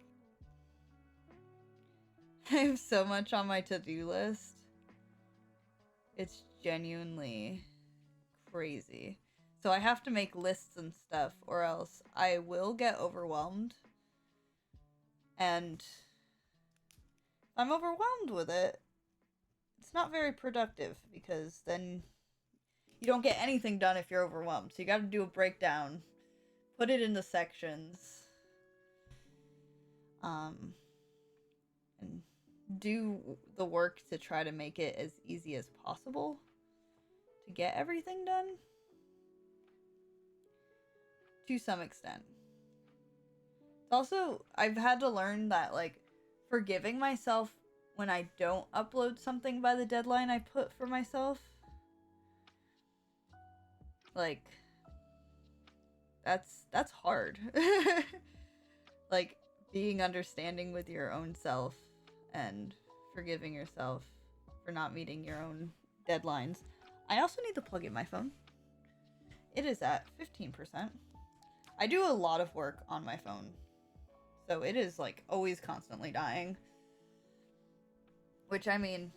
I have so much on my to-do list. It's genuinely crazy. So I have to make lists and stuff, or else I will get overwhelmed. And if I'm overwhelmed with it, it's not very productive, because then you don't get anything done if you're overwhelmed. So you gotta do a breakdown, put it into sections, and do the work to try to make it as easy as possible to get everything done. To some extent. It's also, I've had to learn that, like, forgiving myself when I don't upload something by the deadline I put for myself, like, that's hard. Like, being understanding with your own self and forgiving yourself for not meeting your own deadlines. I also need to plug in my phone. It is at 15%. I do a lot of work on my phone, so it is, like, always constantly dying. Which, I mean,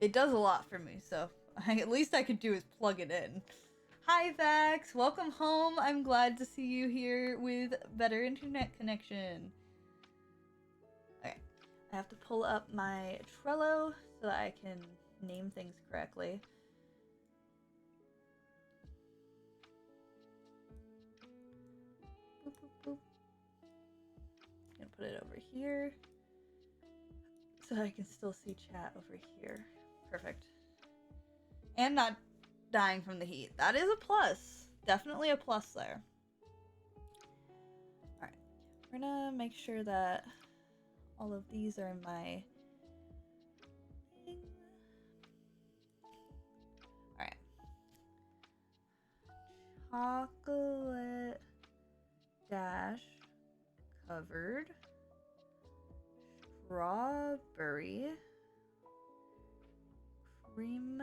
it does a lot for me, so at least I could do is plug it in. Hi, Vax! Welcome home! I'm glad to see you here with better internet connection. Okay, I have to pull up my Trello so that I can name things correctly. Boop, boop, boop. I'm gonna put it over here so I can still see chat over here. Perfect. And not dying from the heat. That is a plus. Definitely a plus there. Alright. We're gonna make sure that all of these are in my thing. Alright. Chocolate dash covered strawberry cream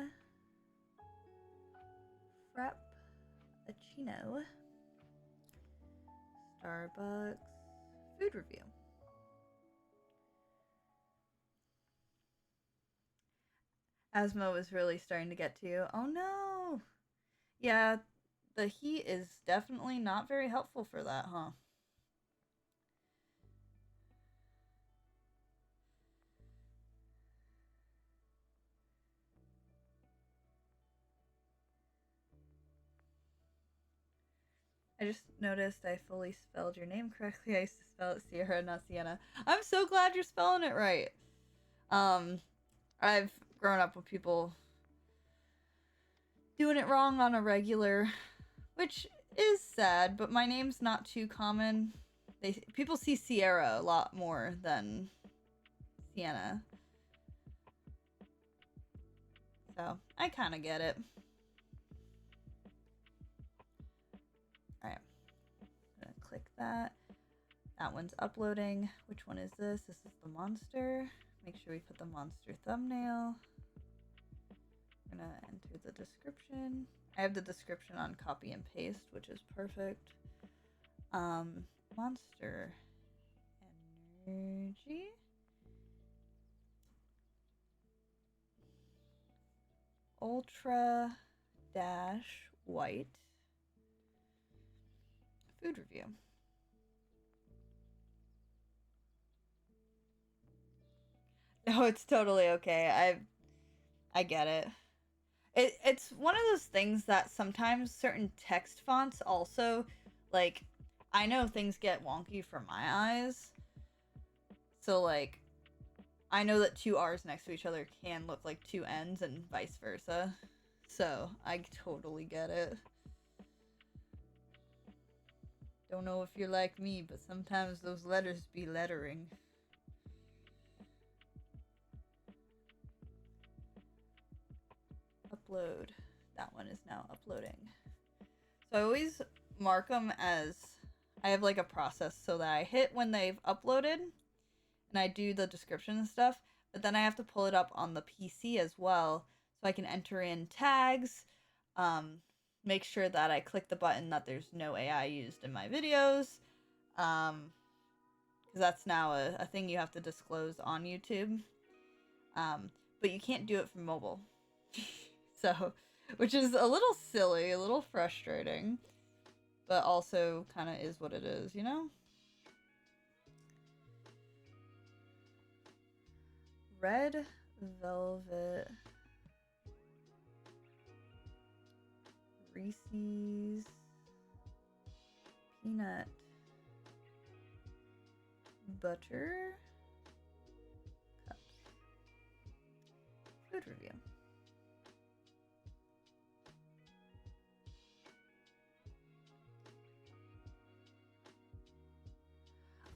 frappuccino Starbucks food review. Asthma was really starting to get to you. Oh no! Yeah, the heat is definitely not very helpful for that, huh? I just noticed I fully spelled your name correctly. I used to spell it Sierra, not Sienna. I'm so glad you're spelling it right. I've grown up with people doing it wrong on a regular, which is sad, but my name's not too common. People see Sierra a lot more than Sienna. So, I kind of get it. Alright. I'm gonna click that. That one's uploading. Which one is this? This is the monster. Make sure we put the monster thumbnail. I'm gonna enter the description. I have the description on copy and paste, which is perfect. Monster energy. Ultra dash white food review. No, it's totally okay. I get it. It's one of those things that sometimes certain text fonts also, like, I know things get wonky for my eyes. So, like, I know that two R's next to each other can look like two N's and vice versa. So, I totally get it. Don't know if you're like me, but sometimes those letters be lettering. Upload. That one is now uploading. So I always mark them as I have like a process so that I hit when they've uploaded and I do the description and stuff, but then I have to pull it up on the PC as well so I can enter in tags, um, make sure that I click the button that there's no AI used in my videos, because that's now a thing you have to disclose on YouTube. But you can't do it from mobile. So, which is a little silly, a little frustrating, but also kind of is what it is, you know? Red Velvet Reese's Peanut Butter Cups. Food review.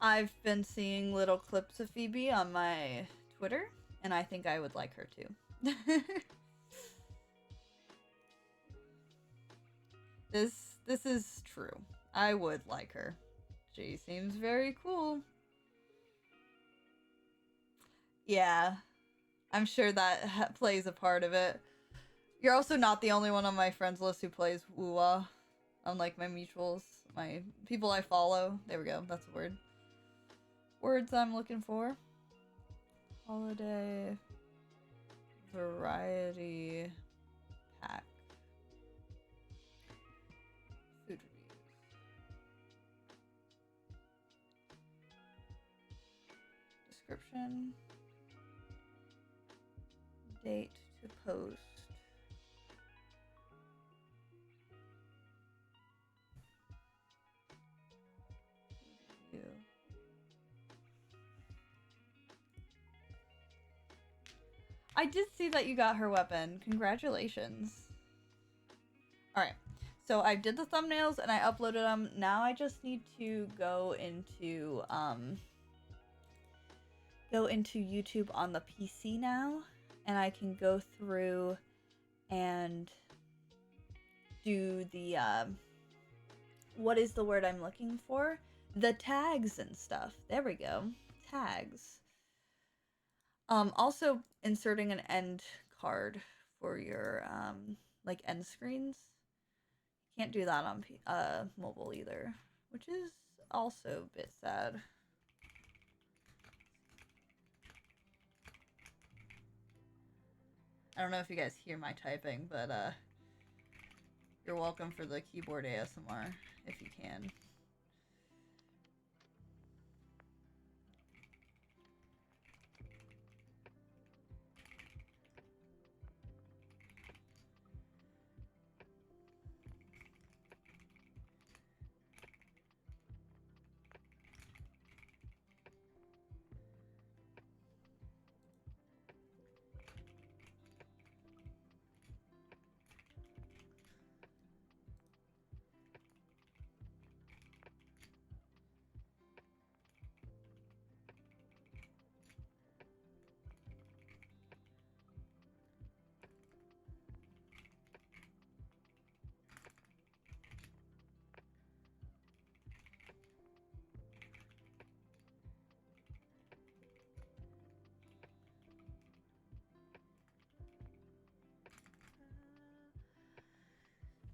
I've been seeing little clips of Phoebe on my Twitter, and I think I would like her too. This is true. I would like her. She seems very cool. Yeah, I'm sure that plays a part of it. You're also not the only one on my friends list who plays Woowa. Unlike my mutuals, my people I follow. There we go. That's a word. Words I'm looking for. Holiday variety pack. Food reviews. Description. Date to post. Review. I did see that you got her weapon. Congratulations. Alright. So I did the thumbnails and I uploaded them. Now I just need to go into YouTube on the PC now, and I can go through and do the what is the word I'm looking for? The tags and stuff. There we go. Tags. Also inserting an end card for your like end screens. Can't do that on mobile either, which is also a bit sad. I don't know if you guys hear my typing, but you're welcome for the keyboard ASMR if you can.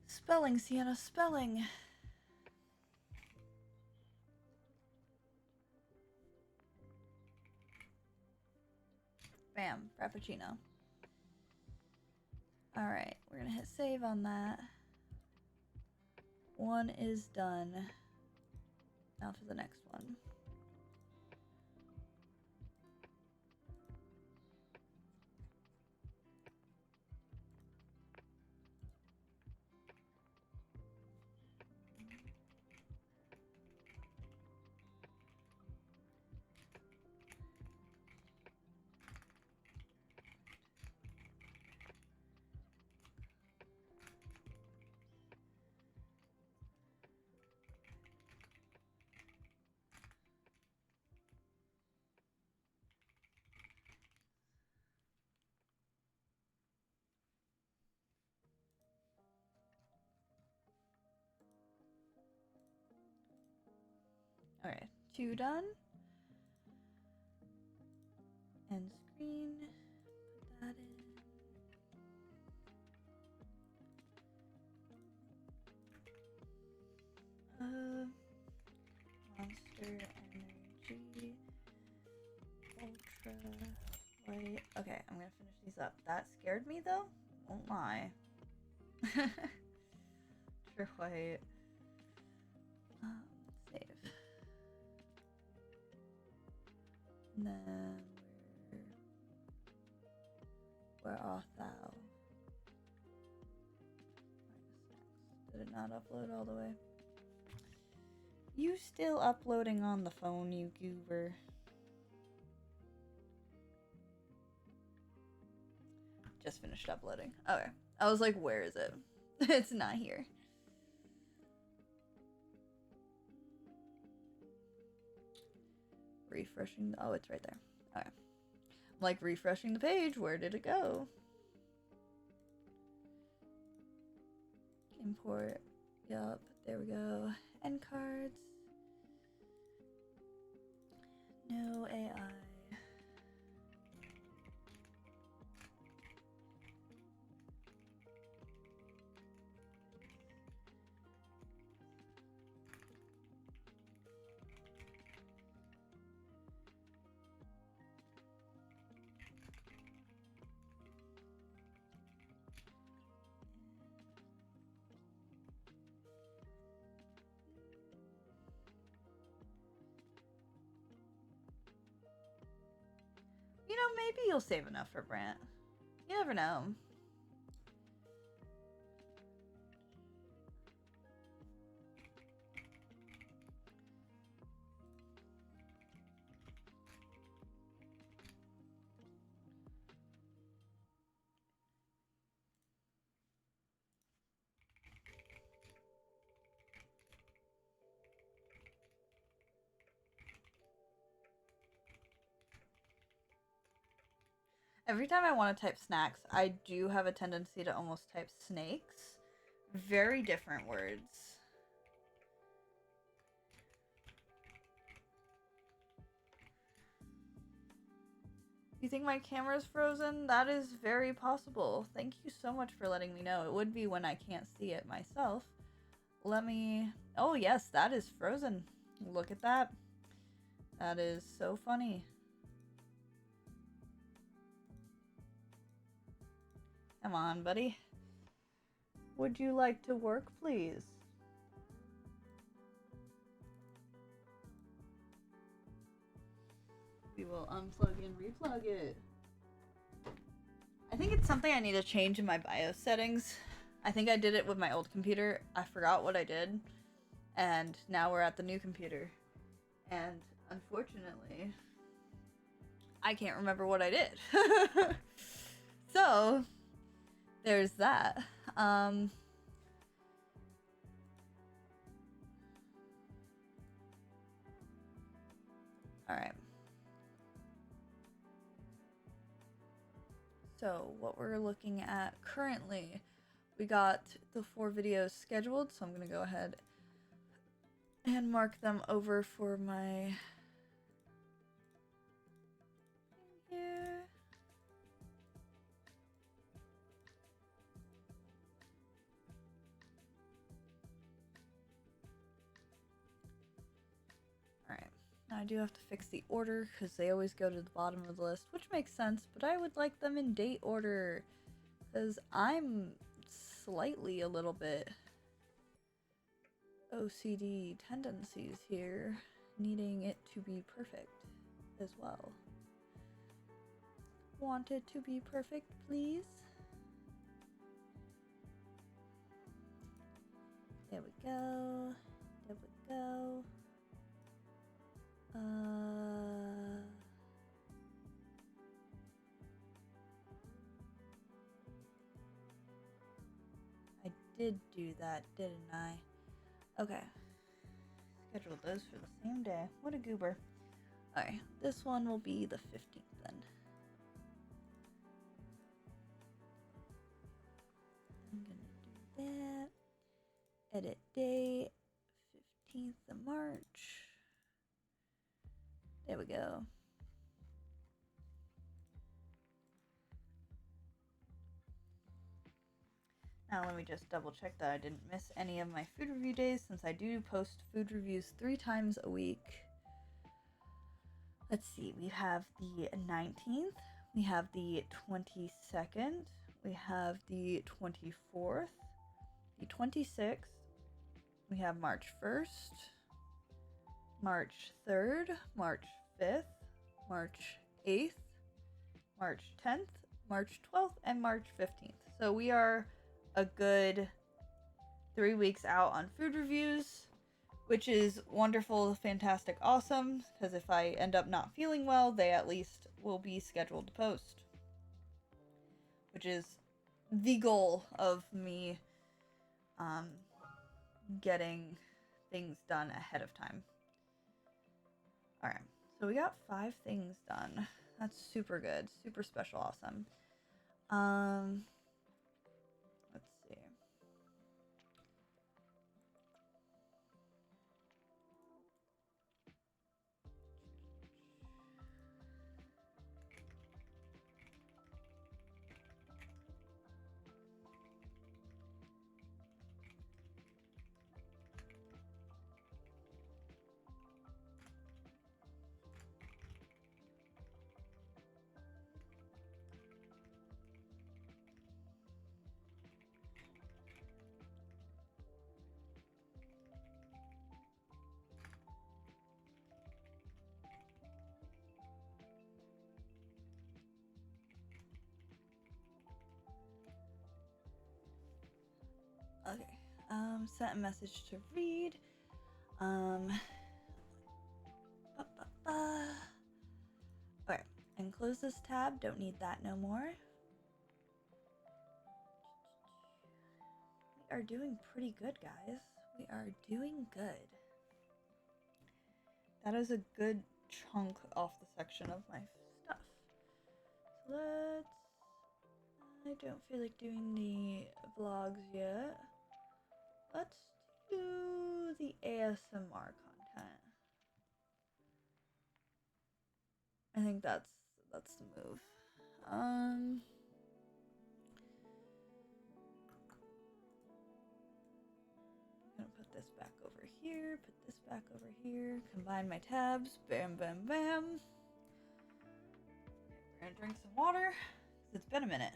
Spelling, Sienna, spelling. Bam, Frappuccino. Alright, we're gonna hit save on that. One is done. Now for the next one. Alright, 2 done. End screen. Put that in. Monster Energy. Ultra White. Okay, I'm gonna finish these up. That scared me though. Won't lie. Ultra White. Save. And then where art thou? Did it not upload all the way? You still uploading on the phone, you goober. Just finished uploading. Okay. I was like, where is it? It's not here. Refreshing. Oh, it's right there. Okay. I'm like refreshing the page. Where did it go? Import. Yup. There we go. End cards. No AI. You know, maybe you'll save enough for Brant. You never know. Every time I want to type snacks, I do have a tendency to almost type snakes. Very different words. You think my camera's frozen? That is very possible. Thank you so much for letting me know. It would be when I can't see it myself. Let me... Oh, yes, that is frozen. Look at that. That is so funny. Come on, buddy. Would you like to work, please? We will unplug and replug it. I think it's something I need to change in my BIOS settings. I think I did it with my old computer. I forgot what I did. And now we're at the new computer. And unfortunately, I can't remember what I did. So, there's that. Alright. So, what we're looking at currently, we got the 4 videos scheduled, so I'm going to go ahead and mark them over for my... here. Alright, now I do have to fix the order because they always go to the bottom of the list, which makes sense, but I would like them in date order because I'm slightly a little bit OCD tendencies here, needing it to be perfect as well. Want it to be perfect, please? There we go. There we go. I did do that, didn't I? Okay. Scheduled those for the same day. What a goober. Alright, this one will be the 15th then. I'm gonna do that. Edit date, 15th of March. There we go. Now let me just double check that I didn't miss any of my food review days, since I do post food reviews 3 times a week. Let's see, we have the 19th, we have the 22nd, we have the 24th, the 26th, we have March 1st, March 3rd, March 5th, March 8th, March 10th, March 12th, and March 15th. So we are a good 3 weeks out on food reviews, which is wonderful, fantastic, awesome, because if I end up not feeling well, they at least will be scheduled to post, which is the goal of me getting things done ahead of time. Alright, so we got 5 things done. That's super good, super special, awesome. Let's see. Okay, sent a message to read. Okay, and close this tab. Don't need that no more. We are doing pretty good, guys. We are doing good. That is a good chunk off the section of my stuff. So I don't feel like doing the vlogs yet. Let's do the ASMR content. I think that's the move. I'm gonna put this back over here, put this back over here, combine my tabs, bam, bam, bam. We're gonna drink some water, because it's been a minute.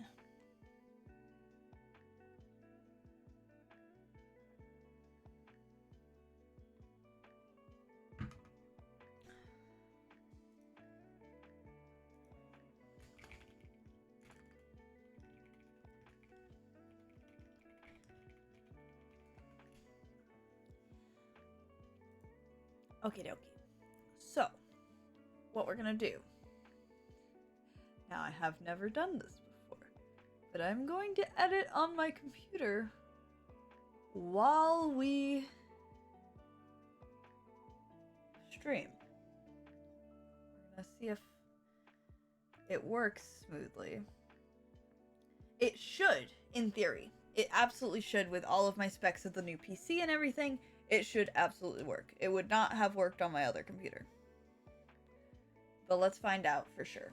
Okie dokie. So, what we're gonna do. Now, I have never done this before, but I'm going to edit on my computer while we stream. We're gonna see if it works smoothly. It should, in theory. It absolutely should, with all of my specs of the new PC and everything. It should absolutely work. It would not have worked on my other computer. But let's find out for sure.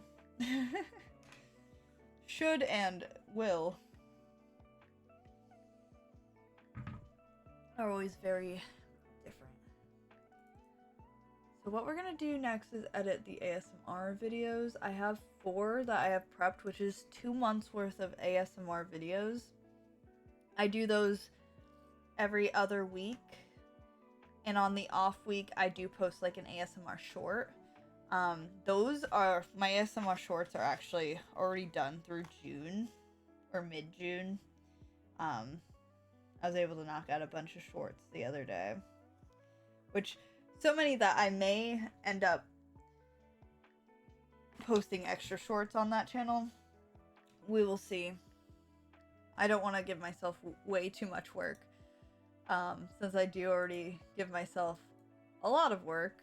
Should and will are always very different. So what we're gonna do next is edit the ASMR videos. I have 4 that I have prepped, which is 2 months worth of ASMR videos. I do those every other week. And on the off week, I do post like an ASMR short. Those are, my ASMR shorts are actually already done through June or mid-June. I was able to knock out a bunch of shorts the other day, which so many that I may end up posting extra shorts on that channel. We will see. I don't want to give myself way too much work. Since I do already give myself a lot of work.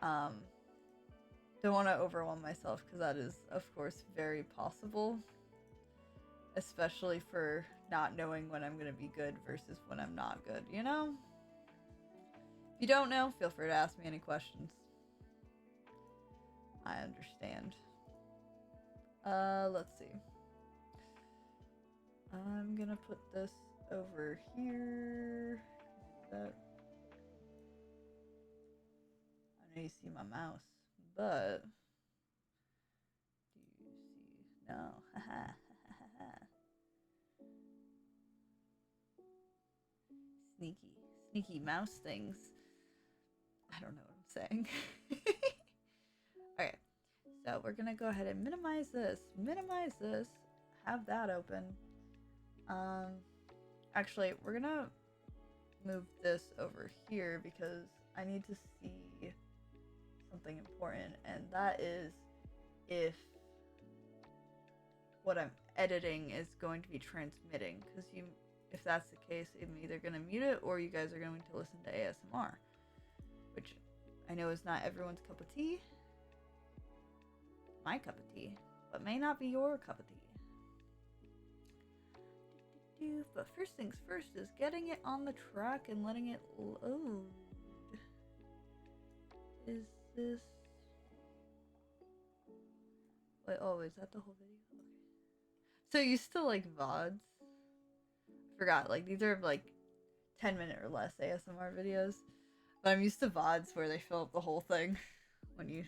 Don't want to overwhelm myself, because that is, of course, very possible. Especially for not knowing when I'm going to be good versus when I'm not good, you know? If you don't know, feel free to ask me any questions. I understand. Let's see. I'm gonna put this over here. That. I know you see my mouse, but do you see? No. Sneaky mouse things. I don't know what I'm saying. Okay, so we're gonna go ahead and minimize this, have that open. Actually, we're gonna move this over here because I need to see something important, and that is if what I'm editing is going to be transmitting, because if that's the case, I'm either going to mute it or you guys are going to listen to ASMR, which I know is not everyone's cup of tea. My cup of tea, but may not be your cup of tea. But first things first is getting it on the track and letting it load. Is this... Wait, oh, is that the whole video? Okay. So you still like VODs? I forgot, like these are like 10-minute or less ASMR videos. But I'm used to VODs where they fill up the whole thing when you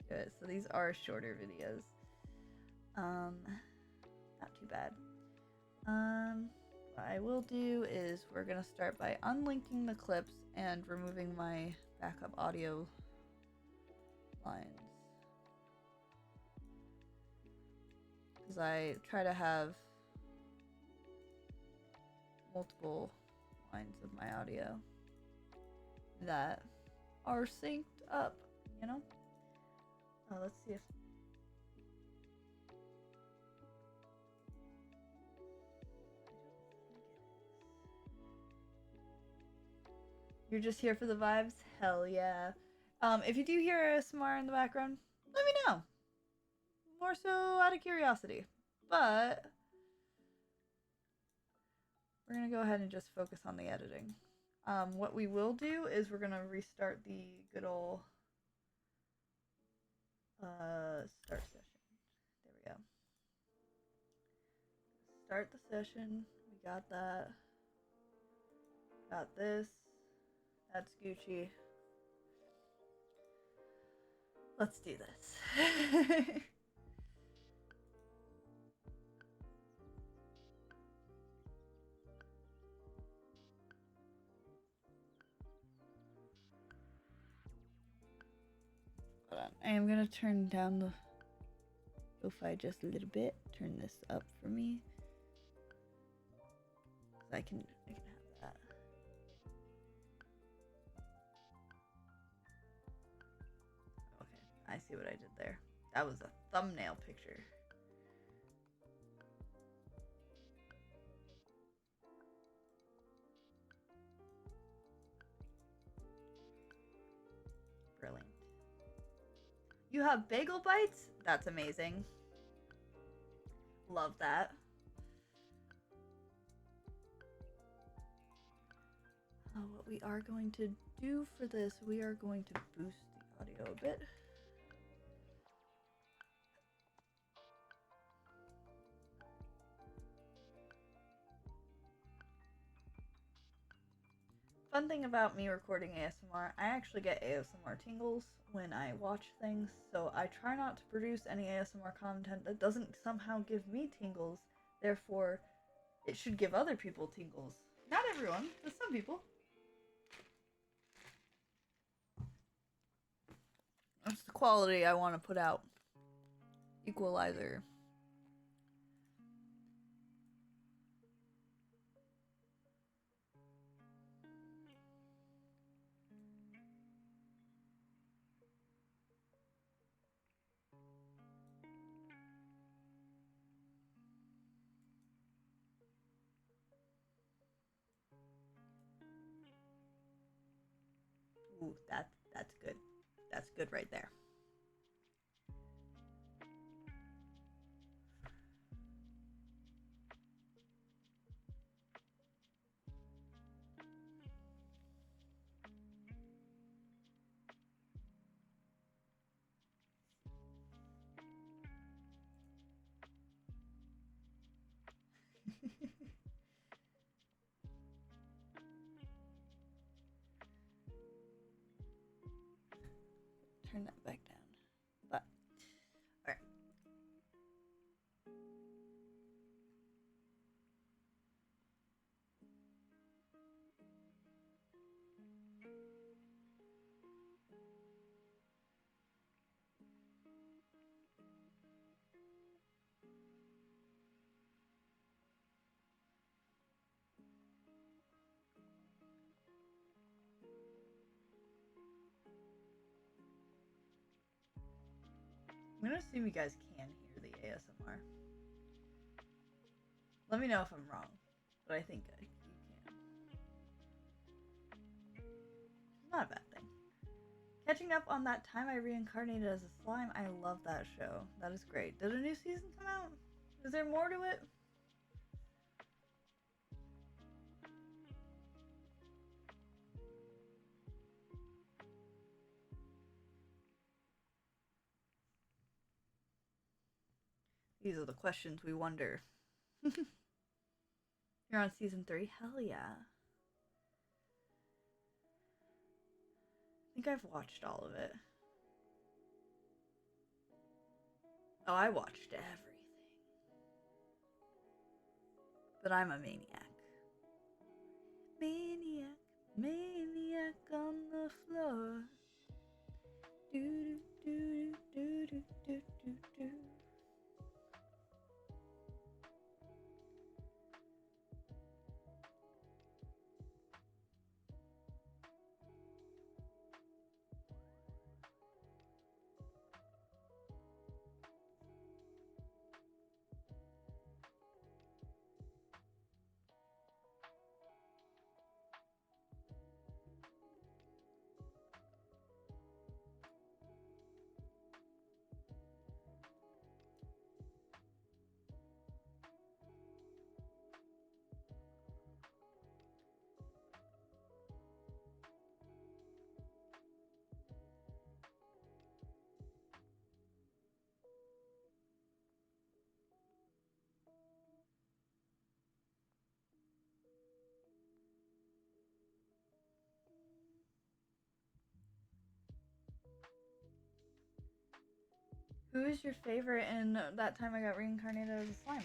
do it. So these are shorter videos. Not too bad. What I will do is we're gonna start by unlinking the clips and removing my backup audio lines. Because I try to have multiple lines of my audio that are synced up, you know? Let's see if... You're just here for the vibes? Hell yeah. If you do hear ASMR in the background, let me know. More so out of curiosity. But we're going to go ahead and just focus on the editing. What we will do is we're going to restart the good old start session. There we go. Start the session. We got that. Got this. That's Gucci. Let's do this. Hold on. I am going to turn down the lo-fi just a little bit. Turn this up for me. I can have that. Okay, I see what I did there. That was a thumbnail picture. Brilliant. You have bagel bites? That's amazing. Love that. What we are going to do for this, we are going to boost the audio a bit. Fun thing about me recording ASMR, I actually get ASMR tingles when I watch things, so I try not to produce any ASMR content that doesn't somehow give me tingles, therefore it should give other people tingles. Not everyone, but some people. That's the quality I want to put out. Equalizer. Ooh, that's good. That's good right there. turn that back down. But, alright. I'm gonna assume you guys can hear the ASMR. Let me know if I'm wrong, but I think you can. Not a bad thing. Catching up on that time I reincarnated as a slime, I love that show. That is great. Did a new season come out? Is there more to it? These are the questions we wonder. You're on season 3? Hell yeah. I think I've watched all of it. Oh, I watched everything. But I'm a maniac. Maniac, maniac on the floor. Do do do do do do do. Who is your favorite in that time I got reincarnated as a slime?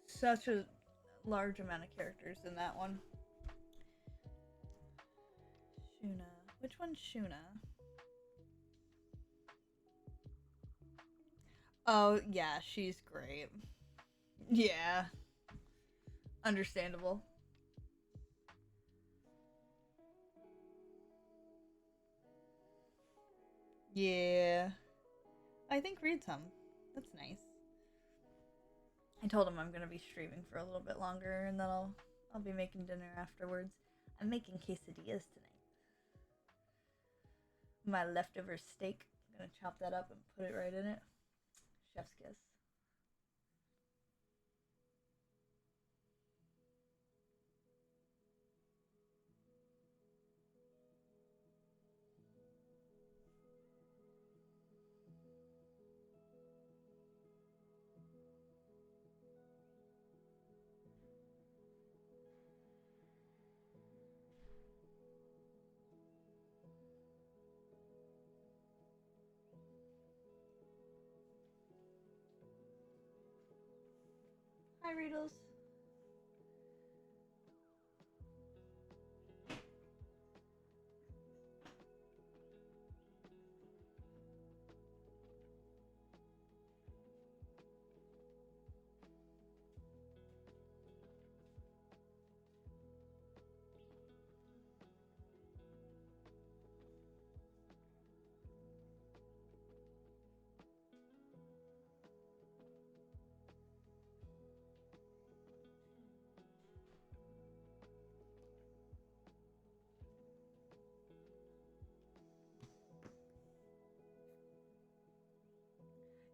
Such a large amount of characters in that one. Shuna. Which one's Shuna? Oh, yeah, she's great. Yeah. Understandable. Yeah. I think read some. That's nice. I told him I'm gonna be streaming for a little bit longer and then I'll be making dinner afterwards. I'm making quesadillas tonight. My leftover steak. I'm gonna chop that up and put it right in it. Chef's kiss. Hi, Riddles.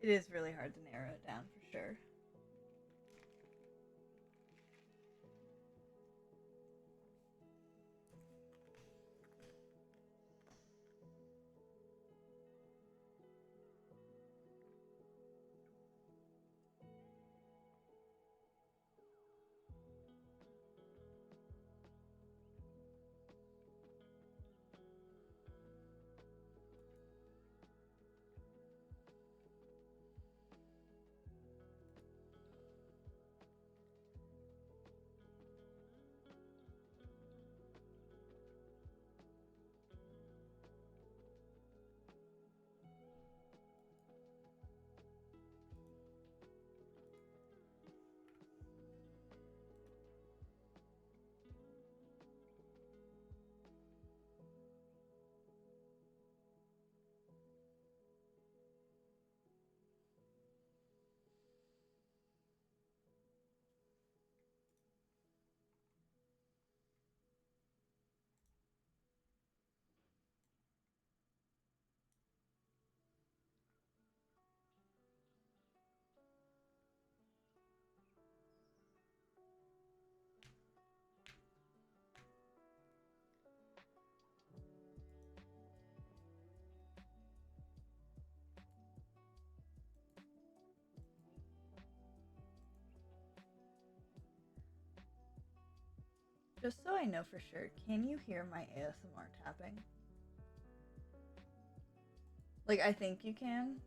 It is really hard to narrow it down for sure. Just so I know for sure, can you hear my ASMR tapping? Like, I think you can,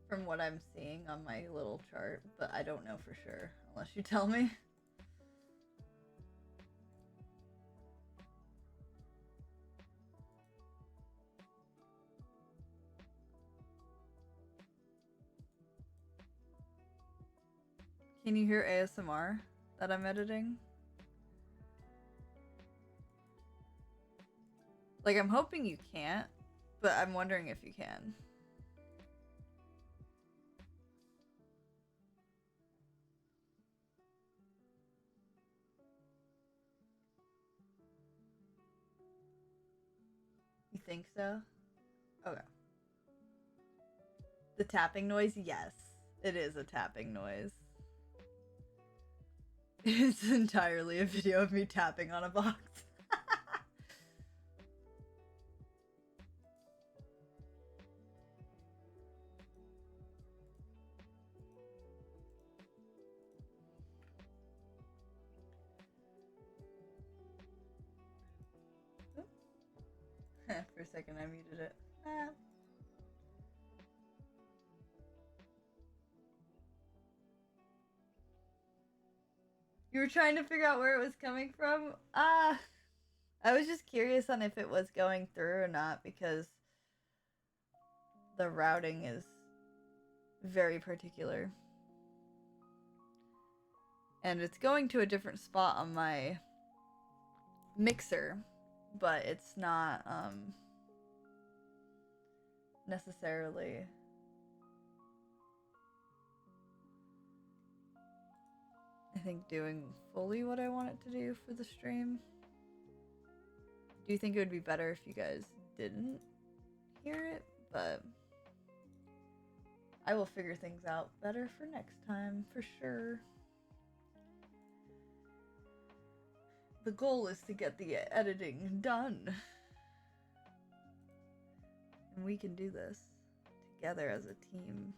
from what I'm seeing on my little chart, but I don't know for sure, unless you tell me. Can you hear ASMR that I'm editing? Like, I'm hoping you can't, but I'm wondering if you can. You think so? Okay. The tapping noise? Yes. It is a tapping noise. It's entirely a video of me tapping on a box. For a second, I muted it. Ah. You were trying to figure out where it was coming from? Ah. I was just curious on if it was going through or not because the routing is very particular. And it's going to a different spot on my mixer, but it's not necessarily I think doing fully what I want it to do for the stream. Do you think it would be better if you guys didn't hear it? But I will figure things out better for next time, for sure. The goal is to get the editing done. And we can do this together as a team.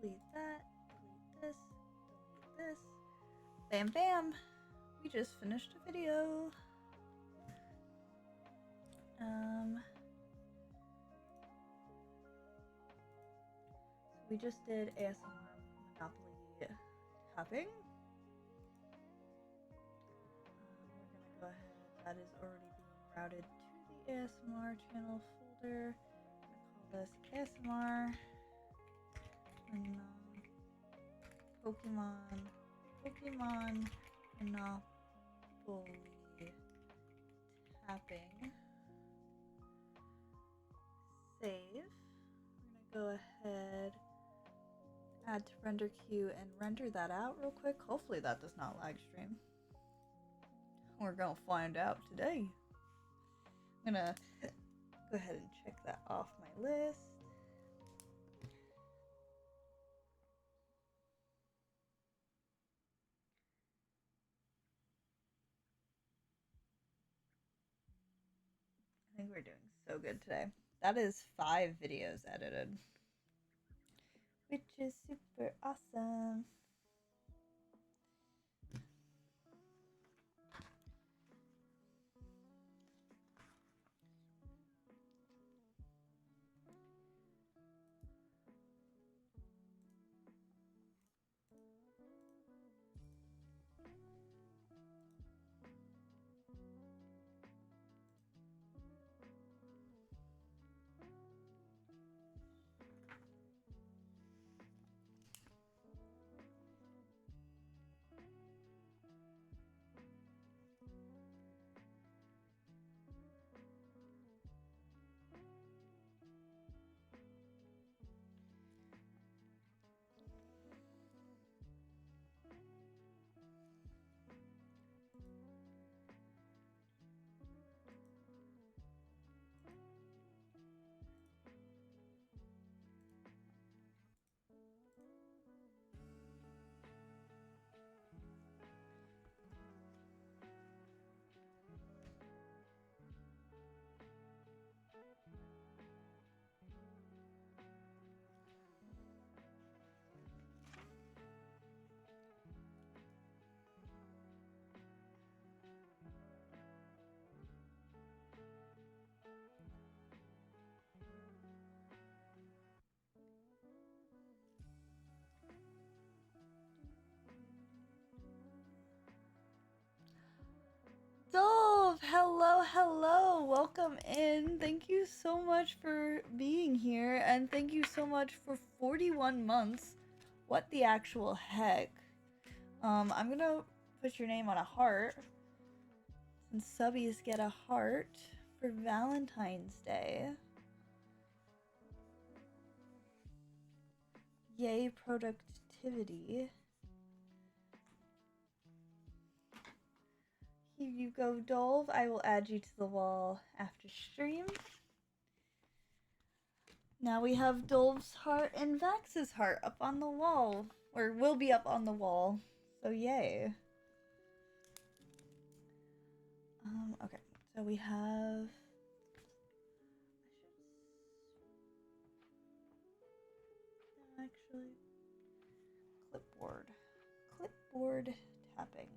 Delete that, delete this, delete this. Bam bam! We just finished a video. So we just did ASMR Monopoly tapping. We're gonna go ahead, that is already being routed to the ASMR channel folder. I'm gonna call this ASMR Pokemon Monopoly tapping. Save. We're gonna go ahead, add to render queue, and render that out real quick. Hopefully that does not lag stream. We're gonna find out today. I'm gonna go ahead and check that off my list. are doing so good today. That is 5 videos edited, which is super awesome. Dove, hello, welcome in. Thank you so much for being here, and thank you so much for 41 months. What the actual heck? I'm gonna put your name on a heart, and subbies get a heart for Valentine's Day. Yay, productivity. Here you go, Dove. I will add you to the wall after stream. Now we have Dolve's heart and Vax's heart up on the wall. Or will be up on the wall. So yay. Okay. So we have... Actually... Clipboard. Clipboard tapping.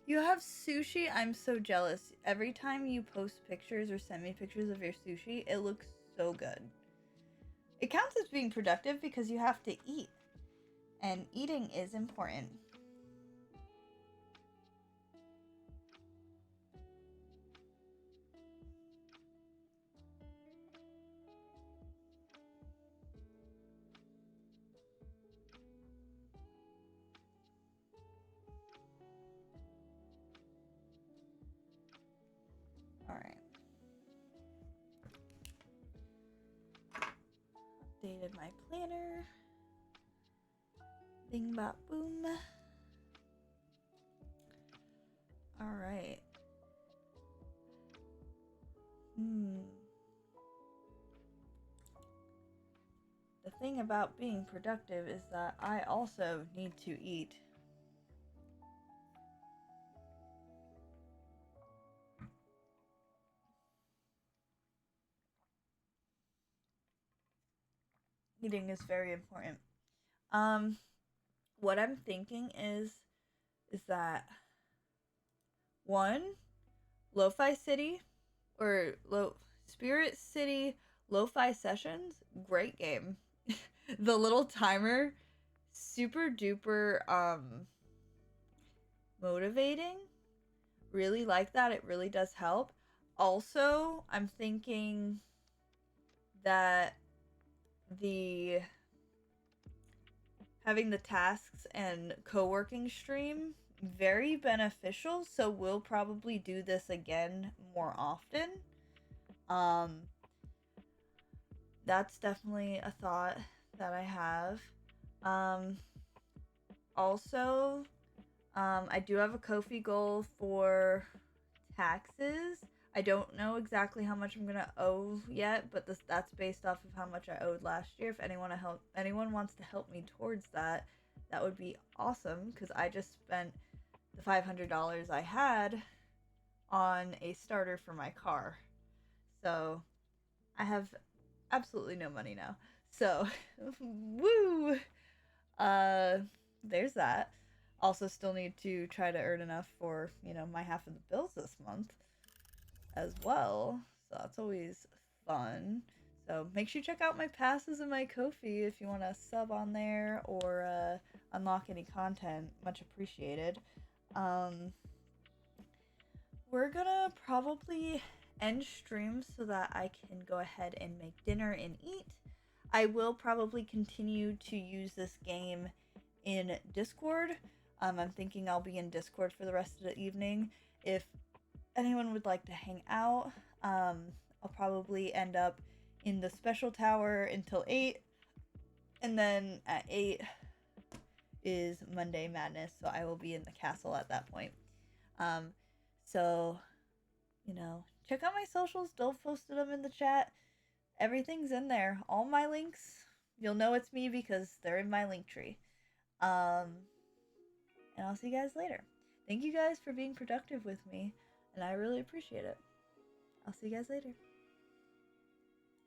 You have sushi? I'm so jealous. Every time you post pictures or send me pictures of your sushi, it looks so good. It counts as being productive because you have to eat. And eating is important. Alright. Updated my planner. Bing bop boom. Alright. The thing about being productive is that I also need to eat. Eating is very important. What I'm thinking is that one, Lo-Fi City or Spirit City Lo-Fi Sessions, great game. The little timer, super duper motivating. Really like that. It really does help. Also, I'm thinking that the having the tasks and co-working stream very beneficial, so we'll probably do this again more often. Um that's definitely a thought that I have. Um Also, I do have a Kofi goal for taxes. I don't know exactly how much I'm gonna owe yet, but that's based off of how much I owed last year. If anyone wants to help me towards that, that would be awesome because I just spent the $500 I had on a starter for my car. So I have absolutely no money now. So woo! Uh there's that. Also still need to try to earn enough for, my half of the bills this month as well. So that's always fun. So make sure you check out my passes and my Ko-fi if you want to sub on there or unlock any content. Much appreciated. Um, we're gonna probably end stream so that I can go ahead and make dinner and eat. I will probably continue to use this game in Discord. I'm thinking I'll be in Discord for the rest of the evening. If anyone would like to hang out, I'll probably end up in the special tower until 8. And then at 8 is Monday Madness, so I will be in the castle at that point. Um, so, check out my socials. Don't post them in the chat. Everything's in there. All my links, you'll know it's me because they're in my link tree. And I'll see you guys later. Thank you guys for being productive with me, and I really appreciate it. I'll see you guys later.